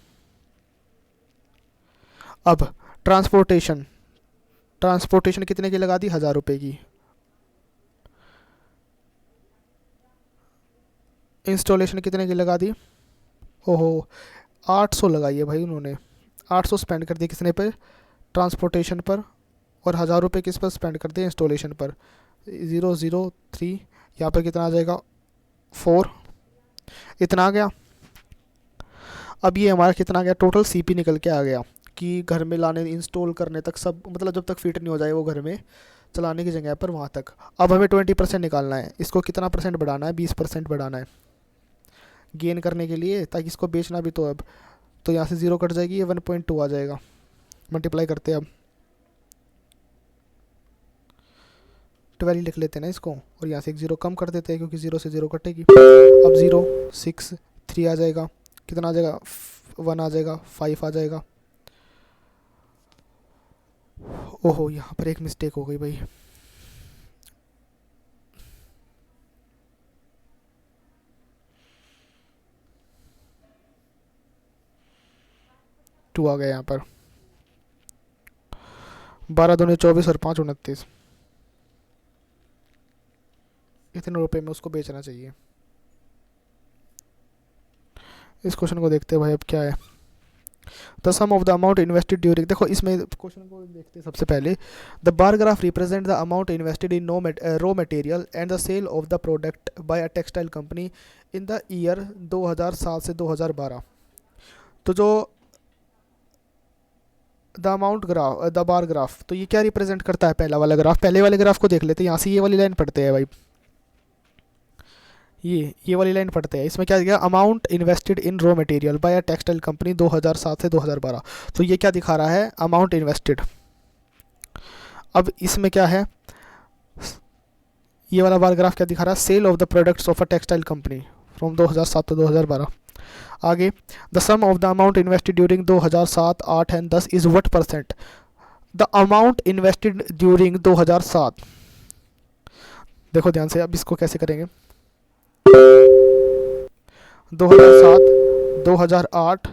अब ट्रांसपोर्टेशन कितने की लगा दी, 1,000 रुपये की। इंस्टॉलेशन कितने की लगा दी, ओहो 800 लगाई है भाई उन्होंने। 800 स्पेंड कर दिए किसने पर, ट्रांसपोर्टेशन पर, और 1,000 रुपये किस पर स्पेंड कर दिए, इंस्टॉलेशन पर। 003 यहाँ पर कितना आ जाएगा, 4, इतना आ गया। अब ये हमारा कितना आ गया, टोटल CP निकल के आ गया कि घर में लाने इंस्टॉल करने तक सब, मतलब जब तक फिट नहीं हो जाए वो घर में चलाने की जगह पर वहाँ तक। अब हमें 20% निकालना है, इसको कितना परसेंट बढ़ाना है, 20% बढ़ाना है गेन करने के लिए, ताकि इसको बेचना भी। तो अब तो यहाँ से 0 कट जाएगी, ये 1.2 आ जाएगा। मल्टीप्लाई करते हैं अब 12 लिख लेते हैं ना इसको, और यहाँ से एक 0 कम कर देते हैं क्योंकि 0 से 0 कटेगी। अब 0 6 3 आ जाएगा, कितना आ जाएगा, 1 आ जाएगा, 5 आ जाएगा। ओहो यहाँ पर एक मिस्टेक हो गई भाई, टू आ गया यहाँ पर। 12 दूनी 24 और 5 29, इतने रुपए में उसको बेचना चाहिए। इस क्वेश्चन को देखते हैं भाई अब क्या है। The sum of the amount invested during, देखो इसमें क्वेश्चन को देखते हैं सबसे पहले। The bar graph represent the amount invested in raw material and the sale of the product by a textile company in the year 2007 से 2012। तो जो the amount graph, the bar graph, तो ये क्या रिप्रेजेंट करता है, पहला वाला ग्राफ। पहले वाले ग्राफ को देख लेते हैं, यहाँ से ये वाली लाइन पढ़ते हैं भाई, ये वाली लाइन पढ़ते हैं। इसमें क्या दिया, amount invested in raw material by a textile company 2007 से 2012। तो ये क्या दिखा रहा है, अमाउंट इन्वेस्टेड। अब इसमें क्या है, ये वाला बार ग्राफ क्या दिखा रहा है, sale of the products of a textile company from 2007 to 2012। आगे the sum of the amount invested during 2007, 8 and 10 is what percent. The amount invested during 2007, देखो ध्यान से, अब इसको कैसे करेंगे। 2007, 2008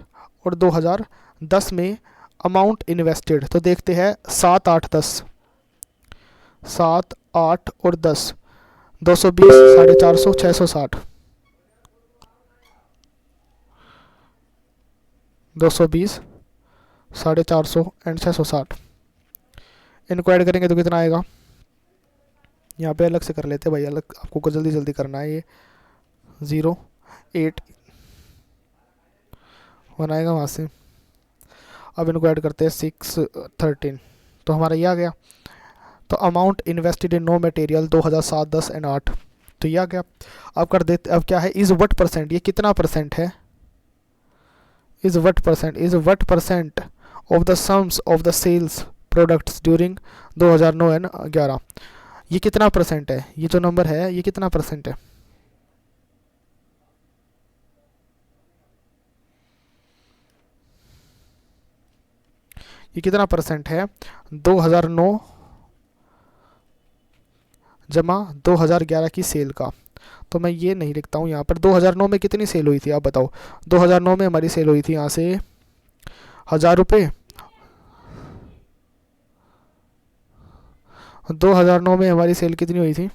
और 2010 में अमाउंट इन्वेस्टेड, तो देखते हैं 7, 8, 10, 7, 8 और 10, 220, 450, 660, 220, 450 एंड 660। इनको ऐड करेंगे तो कितना आएगा, यहाँ पे अलग से कर लेते हैं भाई, अलग आपको जल्दी जल्दी करना है। ये 0 8 1 आएगा वहाँ से। अब इनको ऐड करते हैं 6 13, तो हमारा ये आ गया। तो amount invested in no material 2007, 10 and 8, तो ये आ गया। अब कर देते, अब क्या है, इज व्हाट परसेंट, ये कितना परसेंट है, is what percent of the sums of the sales products during 2009 and 11। ये कितना परसेंट है, ये जो नंबर है ये कितना परसेंट है, ये कितना परसेंट है, 2009 जमा 2011 की सेल का। तो मैं ये नहीं लिखता हूँ यहाँ पर। 2009 में कितनी सेल हुई थी आप बताओ। 2009 में हमारी सेल हुई थी यहाँ से 1000 रुपये। 2009 में हमारी सेल कितनी हुई थी,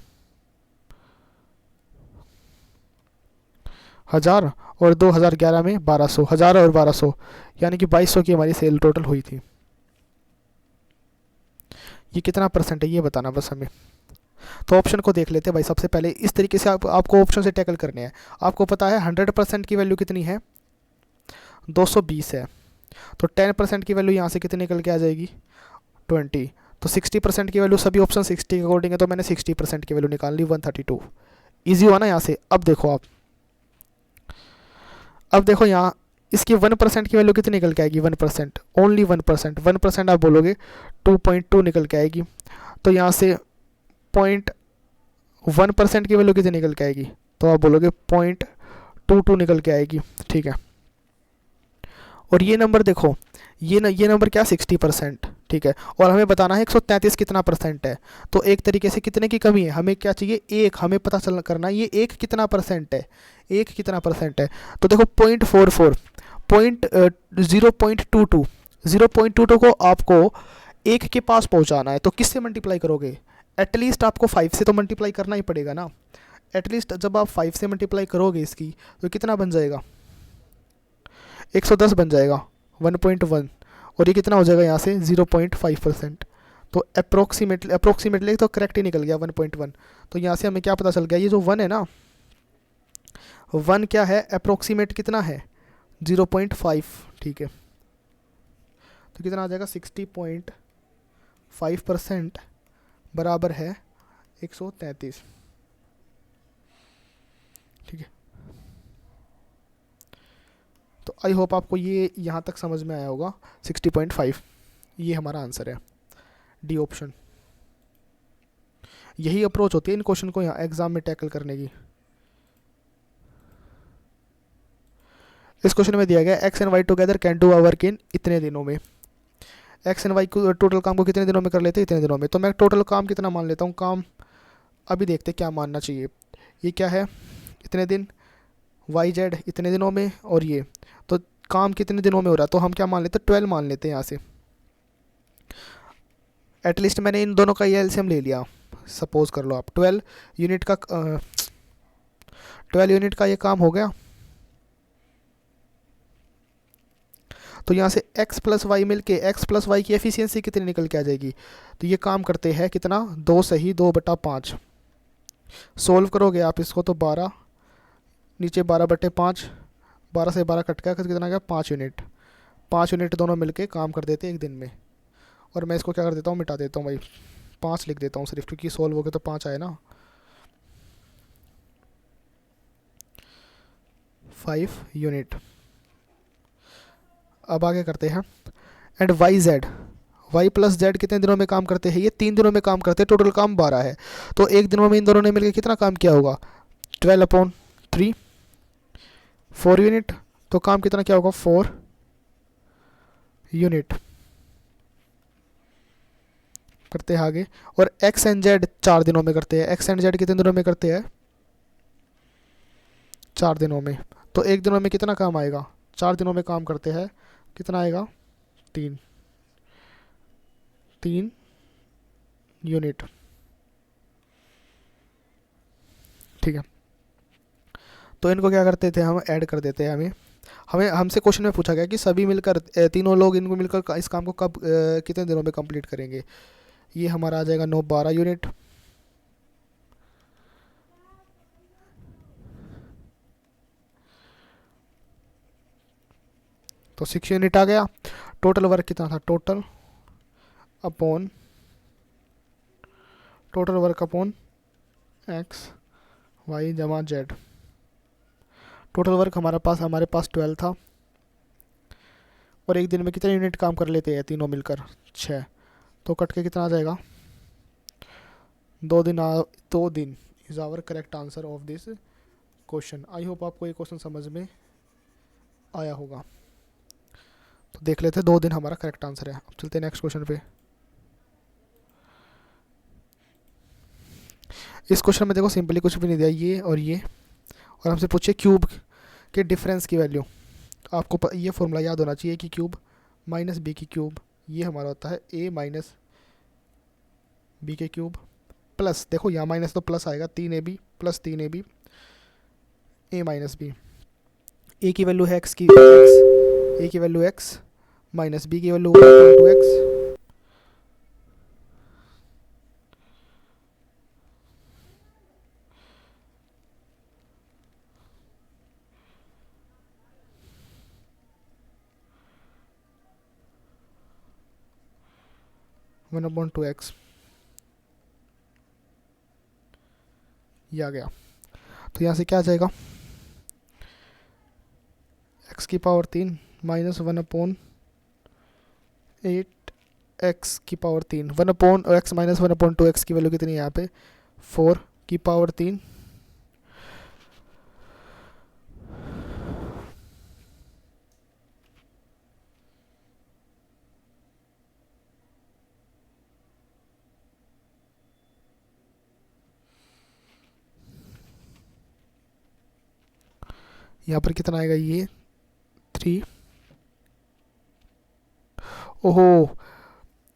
1000, और 2011 में 1200, 1000 और 1200 यानी कि 2200 की हमारी सेल टोटल हुई थी। ये कितना परसेंट है ये बताना बस हमें। तो ऑप्शन को देख लेते हैं भाई। सबसे पहले इस तरीके से आपको ऑप्शन से टैकल करने हैं। आपको पता है 100% की वैल्यू कितनी है, 220 है। तो 10% की वैल्यू यहाँ से कितनी निकल के आ जाएगी, 20। तो 60% की वैल्यू सभी ऑप्शन 60 के अकॉर्डिंग है, तो मैंने 60% की वैल्यू निकाल ली, 132। ईजी हुआ ना यहाँ से। अब देखो आप, अब देखो यहाँ इसकी 1% की वैल्यू कितनी निकल के आएगी, 1%, ओनली 1%। 1% आप बोलोगे 2.2 निकल के आएगी। तो यहाँ से 0.1% की वैल्यू कितनी निकल के आएगी, तो आप बोलोगे 0.22 निकल के आएगी। ठीक है। और ये नंबर देखो, ये नंबर क्या, 60%। ठीक है। और हमें बताना है 133 कितना परसेंट है। तो एक तरीके से कितने की कमी है, हमें क्या चाहिए, एक। हमें पता चल करना ये एक कितना परसेंट है, एक कितना परसेंट है। तो देखो 0.44, 0.22, 0.22 को आपको एक के पास पहुंचाना है। तो किससे मल्टीप्लाई करोगे, एटलीस्ट आपको 5 से तो मल्टीप्लाई करना ही पड़ेगा ना। एटलीस्ट जब आप 5 से मल्टीप्लाई करोगे इसकी, तो कितना बन जाएगा, 110 बन जाएगा, 1.1। और ये कितना हो जाएगा यहाँ से, 0.5%। तो अप्रोक्सीमेटली तो करेक्ट ही निकल गया, 1.1। तो यहाँ से हमें क्या पता चल गया, ये जो 1 है ना, 1 क्या है, अप्रोक्सीमेट कितना है, 0.5। ठीक है। तो कितना आ जाएगा, 60.5% बराबर है 133। ठीक है। तो आई होप आपको ये यहाँ तक समझ में आया होगा। 60.5 ये हमारा आंसर है, डी ऑप्शन। यही अप्रोच होती है इन क्वेश्चन को यहाँ एग्जाम में टैकल करने की। इस क्वेश्चन में दिया गया X and Y together can do a work in इतने दिनों में। एक्स एंड वाई को टोटल काम को कितने दिनों में कर लेते हैं, इतने दिनों में। तो मैं टोटल काम कितना मान लेता हूँ, काम अभी देखते क्या मानना चाहिए। ये क्या है, इतने दिन, वाई जेड इतने दिनों में, और ये तो काम कितने दिनों में हो रहा है। तो हम क्या मान लेते हैं, 12 मान लेते हैं यहाँ से। एटलीस्ट मैंने इन दोनों का ये एलसीएम ले लिया। सपोज कर लो आप 12 यूनिट का 12 यूनिट का ये काम हो गया। तो यहाँ से x प्लस वाई मिल के x प्लस वाई की एफिशिएंसी कितनी निकल के आ जाएगी। तो ये काम करते हैं कितना, 2 सही 2/5। सोल्व करोगे आप इसको तो 12, नीचे 12/5, 12 से 12 कट गया, कितना गया, 5 यूनिट। 5 यूनिट दोनों मिलके काम कर देते हैं एक दिन में। और मैं इसको क्या कर देता हूँ, मिटा देता हूँ भाई, 5 लिख देता हूँ सिर्फ, क्योंकि सोल्व हो गया तो 5 आए ना, 5 यूनिट। अब आगे करते हैं, and Y Z, Y plus Z कितने दिनों में काम करते हैं, ये 3 दिनों में काम करते हैं। टोटल काम 12 है। तो एक दिनों में इन दोनों ने मिलकर कितना काम किया होगा, 12/3, 4 यूनिट। तो काम कितना क्या होगा, 4 यूनिट। करते हैं आगे। और एक्स एंड जेड 4 दिनों में करते हैं। एक्स एंड जेड कितने दिनों में करते हैं, 4 दिनों में। तो एक दिनों में कितना काम आएगा, 4 दिनों में काम करते हैं, कितना आएगा, 3 यूनिट। ठीक है। तो इनको क्या करते थे हम, ऐड कर देते हैं। हमें हमसे क्वेश्चन में पूछा गया कि सभी मिलकर तीनों लोग इनको मिलकर इस काम को कब कितने दिनों में कंप्लीट करेंगे। ये हमारा आ जाएगा 12 यूनिट। तो 6 यूनिट आ गया। टोटल वर्क कितना था, total work upon X Y जमा जेड। टोटल वर्क हमारे पास 12 था। और एक दिन में कितने यूनिट काम कर लेते हैं तीनों मिलकर, 6। तो कट के कितना आ जाएगा, दो दिन is our correct answer of this question. I hope आपको ये क्वेश्चन समझ में आया होगा। तो देख लेते हैं, 2 दिन हमारा करेक्ट आंसर है। अब चलते हैं नेक्स्ट क्वेश्चन पे। इस क्वेश्चन में देखो सिंपली कुछ भी नहीं दिया, ये और हमसे पूछे क्यूब के डिफरेंस की वैल्यू। आपको ये फॉर्मूला याद होना चाहिए कि क्यूब माइनस बी की क्यूब, ये हमारा होता है ए माइनस बी के क्यूब प्लस, देखो यहाँ माइनस तो प्लस आएगा, 3ab प्लस 3ab ए माइनस बी। ए की वैल्यू है एक्स की ए की वैल्यू एक्स माइनस बी की value 1/2x, one upon 2x, ये आ गया। तो यहाँ से क्या आ जाएगा, x की पावर 3 माइनस 1/8 x की पावर 3, 1/x माइनस 1/2x की वैल्यू कितनी है यहाँ पे 4 की पावर 3, यहाँ पर कितना आएगा ये 3। ओहो,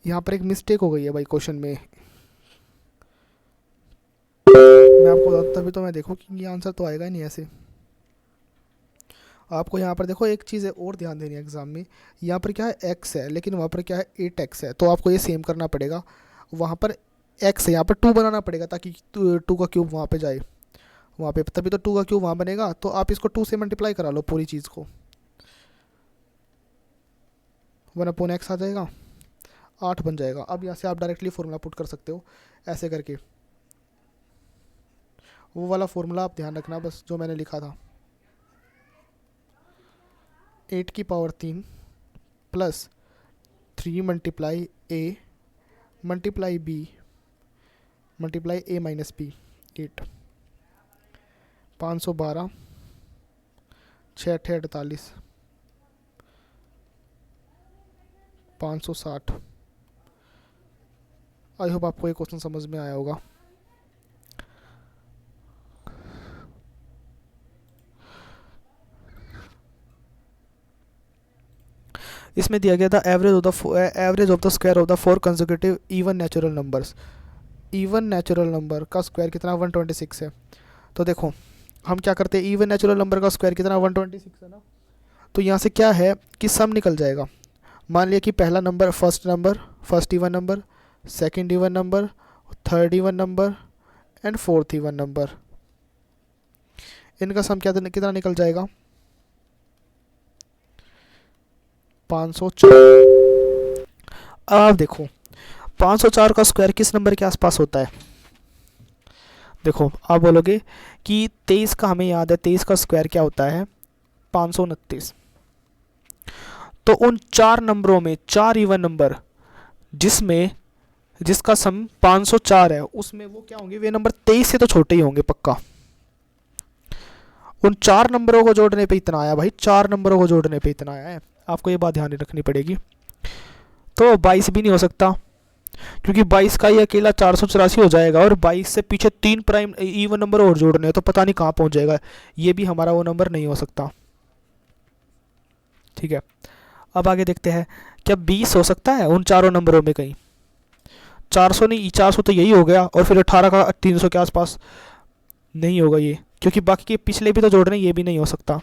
यहाँ पर एक मिस्टेक हो गई है भाई क्वेश्चन में। मैं आपको बताता, तभी तो मैं देखो कि ये आंसर तो आएगा ही नहीं ऐसे। आपको यहाँ पर देखो एक चीज़ है और ध्यान देनी है एग्जाम में, यहाँ पर क्या है x है लेकिन वहाँ पर क्या है 8x है, तो आपको ये सेम करना पड़ेगा। वहाँ पर x है, यहाँ पर 2 बनाना पड़ेगा ताकि 2 का क्यूब वहाँ पे जाए, वहाँ पे तभी तो 2 का क्यूब वहाँ बनेगा। तो आप इसको 2 से मल्टीप्लाई करा लो पूरी चीज़ को, 1/x आ जाएगा, 8 बन जाएगा। अब यहाँ से आप डायरेक्टली फॉर्मूला पुट कर सकते हो ऐसे करके, वो वाला फॉर्मूला आप ध्यान रखना बस जो मैंने लिखा था, 8 की power 3 plus 3 multiply A multiply B multiply A minus B 8, 512 6 8 48 560। आई होप आपको ये क्वेश्चन समझ में आया होगा। इसमें दिया गया था average of the square of the 4 consecutive even natural numbers. Even natural number का स्क्वायर कितना 126 है। तो देखो हम क्या करते हैं, इवन नेचुरल नंबर का स्क्वायर कितना 126 है ना, तो यहाँ से क्या है कि सम निकल जाएगा। मान लिया कि पहला number first even number, second even number, third even number and fourth even number, इनका सम कितना निकल जाएगा 504। अब आप देखो 504 का स्क्वायर किस नंबर के आसपास होता है। देखो आप बोलोगे कि 23 का हमें याद है, 23 का स्क्वायर क्या होता है 529। तो उन 4 नंबरों में 4 इवन नंबर जिसका सम 504 है, उसमें वो क्या होंगे, वे नंबर 23 से तो छोटे ही होंगे पक्का। उन 4 नंबरों को जोड़ने पे इतना आया भाई, 4 नंबरों को जोड़ने पे इतना आया है, आपको ये बात ध्यान रखनी पड़ेगी। तो 22 भी नहीं हो सकता, क्योंकि 22 का ही अकेला 484 हो जाएगा, और 22 से पीछे 3 प्राइम इवन नंबर और जोड़ने हैं तो पता नहीं कहाँ पहुँच जाएगा, ये भी हमारा वो नंबर नहीं हो सकता। ठीक है, अब आगे देखते हैं, क्या 20 हो सकता है उन चारों नंबरों में कहीं। 400 नहीं, 400 तो यही हो गया, और फिर 18 का 300 के आसपास नहीं होगा ये, क्योंकि बाकी के पिछले भी तो जोड़ रहे हैं, ये भी नहीं हो सकता।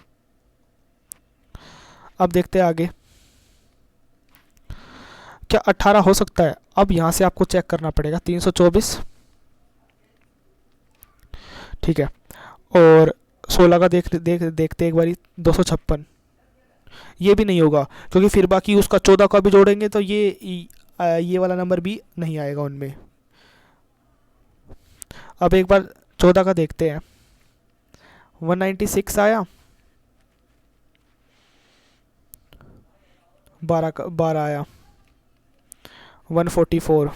अब देखते हैं आगे, क्या 18 हो सकता है। अब यहाँ से आपको चेक करना पड़ेगा 324, ठीक है, और 16 का देखते एक बारी 256, ये भी नहीं होगा, क्योंकि फिर बाकी उसका 14 का भी जोड़ेंगे तो ये वाला नंबर भी नहीं आएगा उनमें। अब एक बार 14 का देखते हैं, 196 आया, 12 आया, 144,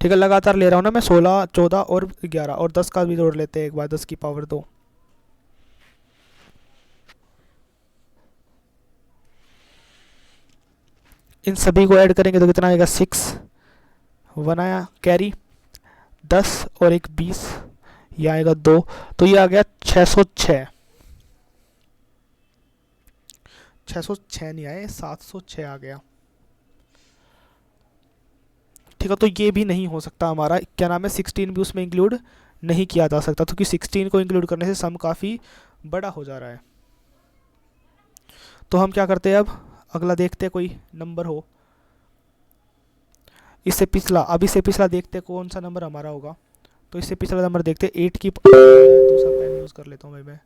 ठीक है, लगातार ले रहा हूँ ना मैं, 16, 14 और 11, और 10 का भी जोड़ लेते हैं एक बार, 10 की पावर 2। इन सभी को ऐड करेंगे तो कितना आएगा, 6, 1 आया कैरी, 10 और एक 20, ये आएगा 2, तो ये आ गया 606। 606 नहीं आया, 706 आ गया। ठीक है, तो ये भी नहीं हो सकता हमारा, क्या नाम है, 16 भी उसमें इंक्लूड नहीं किया जा सकता, क्योंकि 16 को इंक्लूड करने से सम काफ़ी बड़ा हो जा रहा है। तो हम क्या करते हैं, अब अगला देखते हैं कोई नंबर हो, इससे पिछला, अब इससे पिछला देखते हैं कौन सा नंबर हमारा होगा। तो इससे पिछला नंबर देखते हैं, 8 की, दूसरा पेन यूज़ कर लेता हूँ भाई मैं,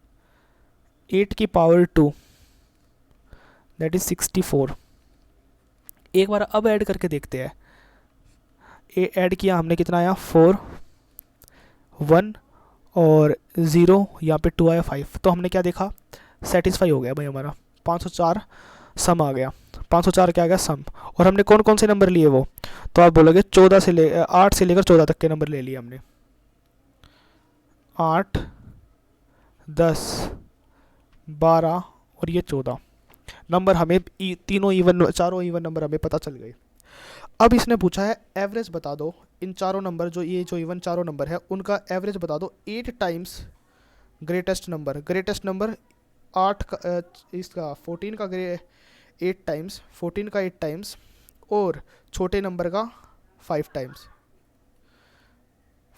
8 की पावर 2, दैट इज़ 64। एक बार अब ऐड करके देखते हैं, ऐड किया हमने, कितना आया, 4, 1 और 0, यहाँ पे 2 आया, 5। तो हमने क्या देखा, सेटिस्फाई हो गया भाई हमारा, 504 सम आ गया, 504 क्या आ गया, सम। और हमने कौन कौन से नंबर लिए वो, तो आप बोलोगे 8 से लेकर 14 तक के नंबर ले लिए हमने, 8, 10, 12 और ये 14 नंबर हमें तीनों इवन, चारों इवन नंबर हमें पता चल गए। अब इसने पूछा है एवरेज बता दो इन चारों नंबर, जो ये जो इवन चारों नंबर है उनका एवरेज बता दो 8 times greatest number. Greatest number 8 का, इसका 14 का 8 टाइम्स, 14 का 8 टाइम्स, और छोटे नंबर का 5 टाइम्स,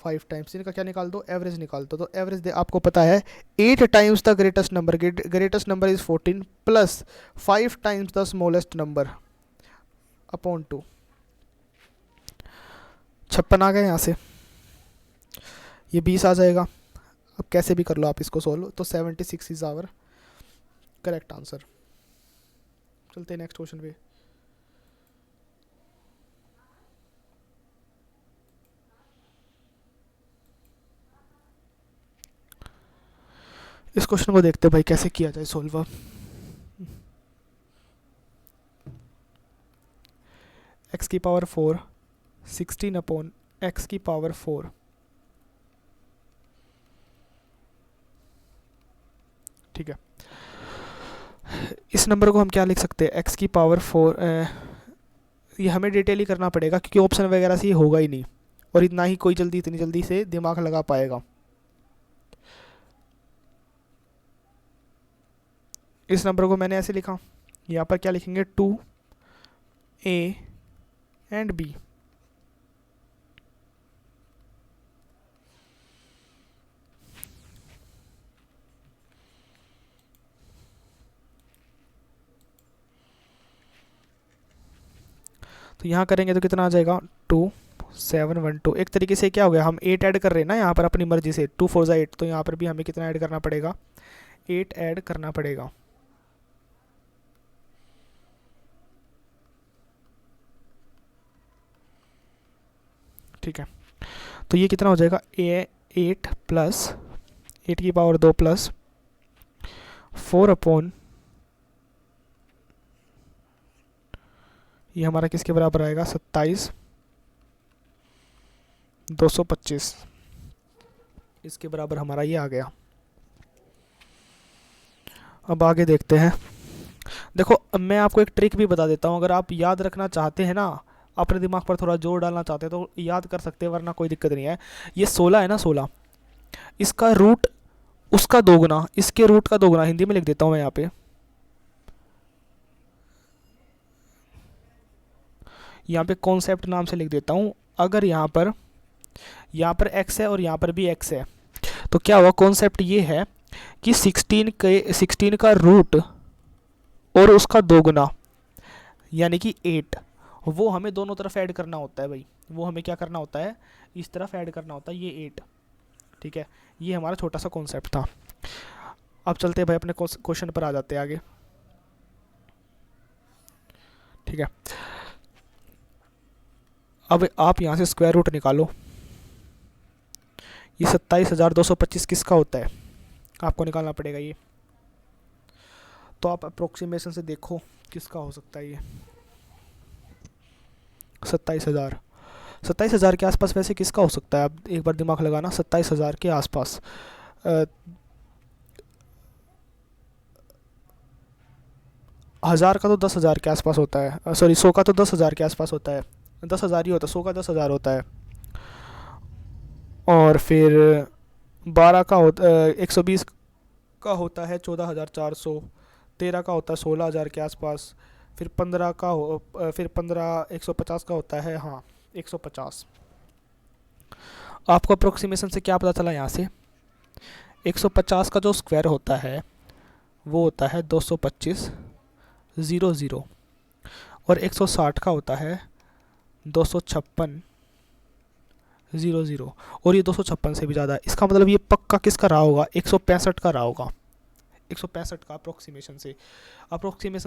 5 टाइम्स, इनका क्या निकाल दो, एवरेज निकाल दो। तो एवरेज दे आपको पता है 8 times the greatest number, greatest number is 14 plus 5 times the smallest number upon 2, 56 आ गया यहाँ से, ये 20 आ जाएगा। अब कैसे भी कर लो आप इसको सोल्व, तो 76 इज आवर करेक्ट आंसर। चलते हैं नेक्स्ट क्वेश्चन पे। इस क्वेश्चन को देखते हैं भाई कैसे किया जाए सोल्व। एक्स की पावर 4, 16 अपॉन एक्स की पावर 4, ठीक है। इस नंबर को हम क्या लिख सकते हैं, एक्स की पावर 4, ये हमें डिटेल ही करना पड़ेगा क्योंकि ऑप्शन वगैरह से ये होगा ही नहीं, और इतना ही कोई जल्दी, इतनी जल्दी से दिमाग लगा पाएगा। इस नंबर को मैंने ऐसे लिखा, यहाँ पर क्या लिखेंगे, 2A एंड B। तो यहाँ करेंगे तो कितना आ जाएगा, 2, 7, 1, 2। एक तरीके से क्या हो गया, हम 8 ऐड कर रहे हैं ना यहाँ पर अपनी मर्जी से, 2 4 8, तो यहाँ पर भी हमें कितना ऐड करना पड़ेगा, 8 ऐड करना पड़ेगा। ठीक है, तो ये कितना हो जाएगा, 8 प्लस 8 की पावर 2 प्लस 4 अपॉन, ये हमारा किसके बराबर आएगा, 27, 225, इसके बराबर हमारा ये आ गया। अब आगे देखते हैं। देखो अब मैं आपको एक ट्रिक भी बता देता हूँ, अगर आप याद रखना चाहते हैं ना, अपने दिमाग पर थोड़ा जोर डालना चाहते हैं तो याद कर सकते हैं, वरना कोई दिक्कत नहीं है। ये 16 है ना, 16, इसका रूट उसका दोगुना, इसके रूट का दोगुना, हिंदी में लिख देता हूँ मैं यहाँ पे, यहाँ पे कॉन्सेप्ट नाम से लिख देता हूँ। अगर यहाँ पर x है और यहाँ पर भी x है, तो क्या हुआ, कॉन्सेप्ट ये है कि 16 का रूट और उसका दोगुना यानी कि 8, वो हमें दोनों तरफ ऐड करना होता है भाई, वो हमें क्या करना होता है, इस तरफ ऐड करना होता है, ये 8, ठीक है। ये हमारा छोटा सा कॉन्सेप्ट था। अब चलते हैं भाई अपने क्वेश्चन पर आ जाते हैं आगे, ठीक है। अब आप यहाँ से स्क्वायर रूट निकालो, ये 27,225 किसका होता है, आपको निकालना पड़ेगा ये। तो आप अप्रोक्सीमेशन से देखो किसका हो सकता है ये, 27,000। 27,000 के आसपास वैसे किसका हो सकता है? आप एक बार दिमाग लगाना, 27,000 के आसपास। 1000 का तो 10,000 के आसपास होता है, सॉरी 100 का तो 10,000 के आसपास होता है, 10,000 ही होता है, 100 का 10,000 होता है। और फिर 12 का होता 120 का होता है 14,400, 13 का होता है 16,000 के आसपास, फिर 15 का फिर 15 150 का होता है, हाँ 150। आपको अप्रोक्सीमेशन से क्या पता चला यहाँ से? 150 का जो स्क्वायर होता है वो होता है 225,00, और 160 का होता है 256,00, और ये 256 से भी ज़्यादा है। इसका मतलब ये पक्का किसका रहा होगा? 165 का रहा होगा। 165 का अप्रोक्सीमेशन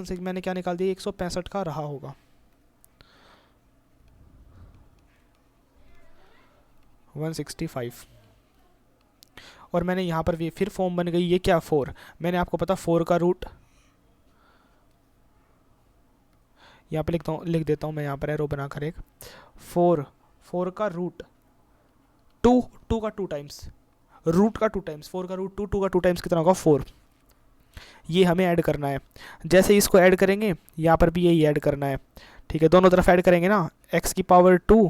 से मैंने क्या निकाल दिया? 165 का रहा होगा। 165। और मैंने यहाँ पर भी फिर फॉर्म बन गई, ये क्या 4, मैंने आपको पता 4 का रूट यहाँ पे लिख देता हूँ मैं, यहाँ पर एरो बनाकर एक 4 का रूट 2 का 2 टाइम्स, रूट का 2 टाइम्स, 4 का रूट 2 का 2 टाइम्स कितना होगा? 4। ये हमें ऐड करना है। जैसे इसको ऐड करेंगे यहाँ पर भी यही ऐड करना है, ठीक है, दोनों तरफ ऐड करेंगे ना, x की पावर 2,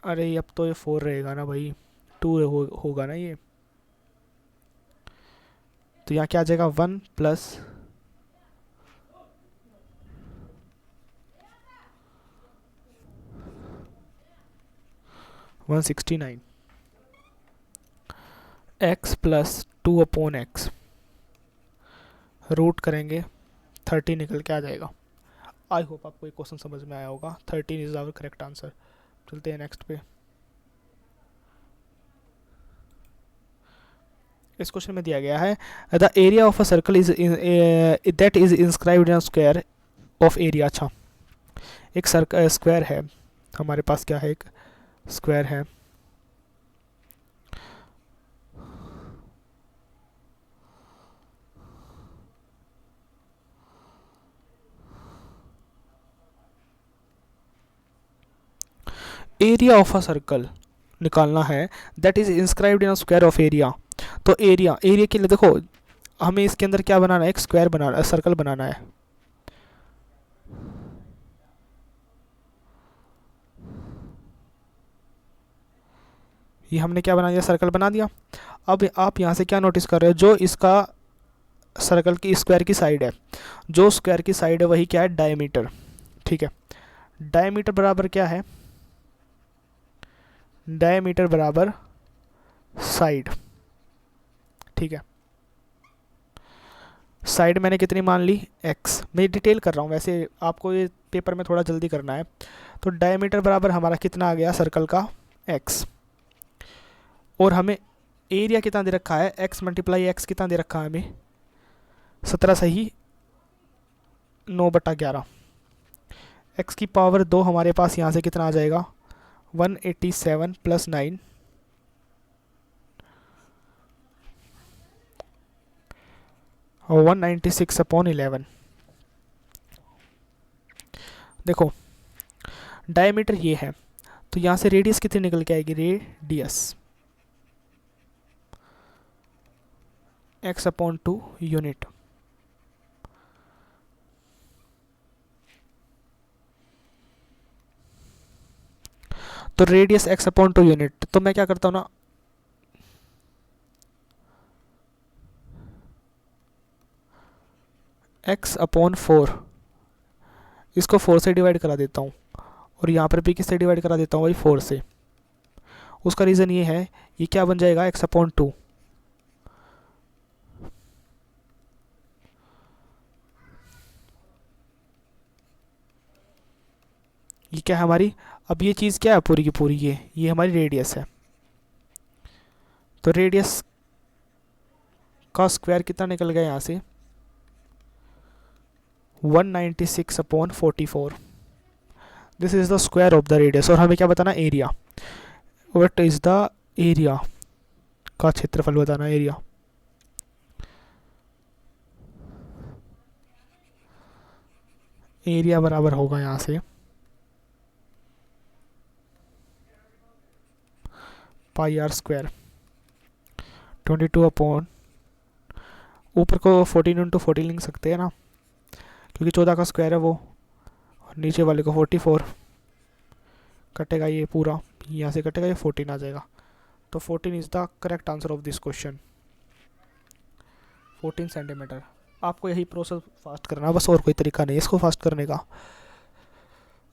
अरे अब तो ये 4 रहेगा ना भाई, 2 होगा ना ये, तो यहाँ क्या आ जाएगा? 1 plus 169 x plus 2/x, root करेंगे 30 निकल के आ जाएगा। आई होप आपको ये क्वेश्चन समझ में आया होगा। 13 इज आवर करेक्ट आंसर। चलते हैं नेक्स्ट पे। इस क्वेश्चन में दिया गया है the area of a circle is that is inscribed in square of area. अच्छा, एक स्क्वायर है हमारे पास, क्या है? एक स्क्वायर है, एरिया ऑफ अ सर्कल निकालना है, that is inscribed in square of area. तो एरिया के लिए देखो, हमें इसके अंदर क्या बनाना है? एक स्क्वायर बनाना, सर्कल बनाना है। ये हमने क्या बना दिया? सर्कल बना दिया। अब आप यहाँ से क्या नोटिस कर रहे हो? जो इसका सर्कल की स्क्वायर की साइड है, जो स्क्वायर की साइड है वही क्या है? डायमीटर। ठीक है, डायमीटर बराबर क्या है? डायमीटर बराबर साइड। ठीक है, साइड मैंने कितनी मान ली? x। मैं डिटेल कर रहा हूँ, वैसे आपको ये पेपर में थोड़ा जल्दी करना है। तो डायमीटर बराबर हमारा कितना आ गया सर्कल का? x। और हमें एरिया कितना दे रखा है? x मल्टीप्लाई x कितना दे रखा है हमें? 17 सही 9/11। x की पावर 2 हमारे पास यहाँ से कितना आ जाएगा? 187 प्लस 9, 196/11। देखो डायमीटर ये है, तो यहाँ से रेडियस कितनी निकल के आएगी? Radius x/2 unit. तो रेडियस x/2 यूनिट, तो मैं क्या करता हूँ ना, x/4, इसको 4 से डिवाइड करा देता हूँ, और यहाँ पर भी किससे डिवाइड करा देता हूँ भाई? 4 से। उसका रीज़न ये है, ये क्या बन जाएगा? x/2। ये क्या है हमारी? अब ये चीज़ क्या है पूरी की पूरी? ये हमारी रेडियस है। तो रेडियस का स्क्वायर कितना निकल गया यहाँ से? 196/44। This is the square of the radius. और हमें क्या बताना? Area. What is the area का क्षेत्रफल बताना, एरिया। एरिया बराबर होगा यहाँ से पाई आर स्क्वायर 22 अपॉन, ऊपर को 14 इंटू 14 लिख सकते हैं ना, क्योंकि 14 का स्क्वायर है वो, और नीचे वाले को 44 कटेगा, ये पूरा यहाँ से कटेगा, ये 14 आ जाएगा। तो 14 is the correct answer of this question, 14 centimetre. आपको यही प्रोसेस फास्ट करना है बस, और कोई तरीका नहीं है इसको फास्ट करने का।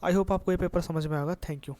आई होप आपको ये पेपर समझ में आएगा। Thank you.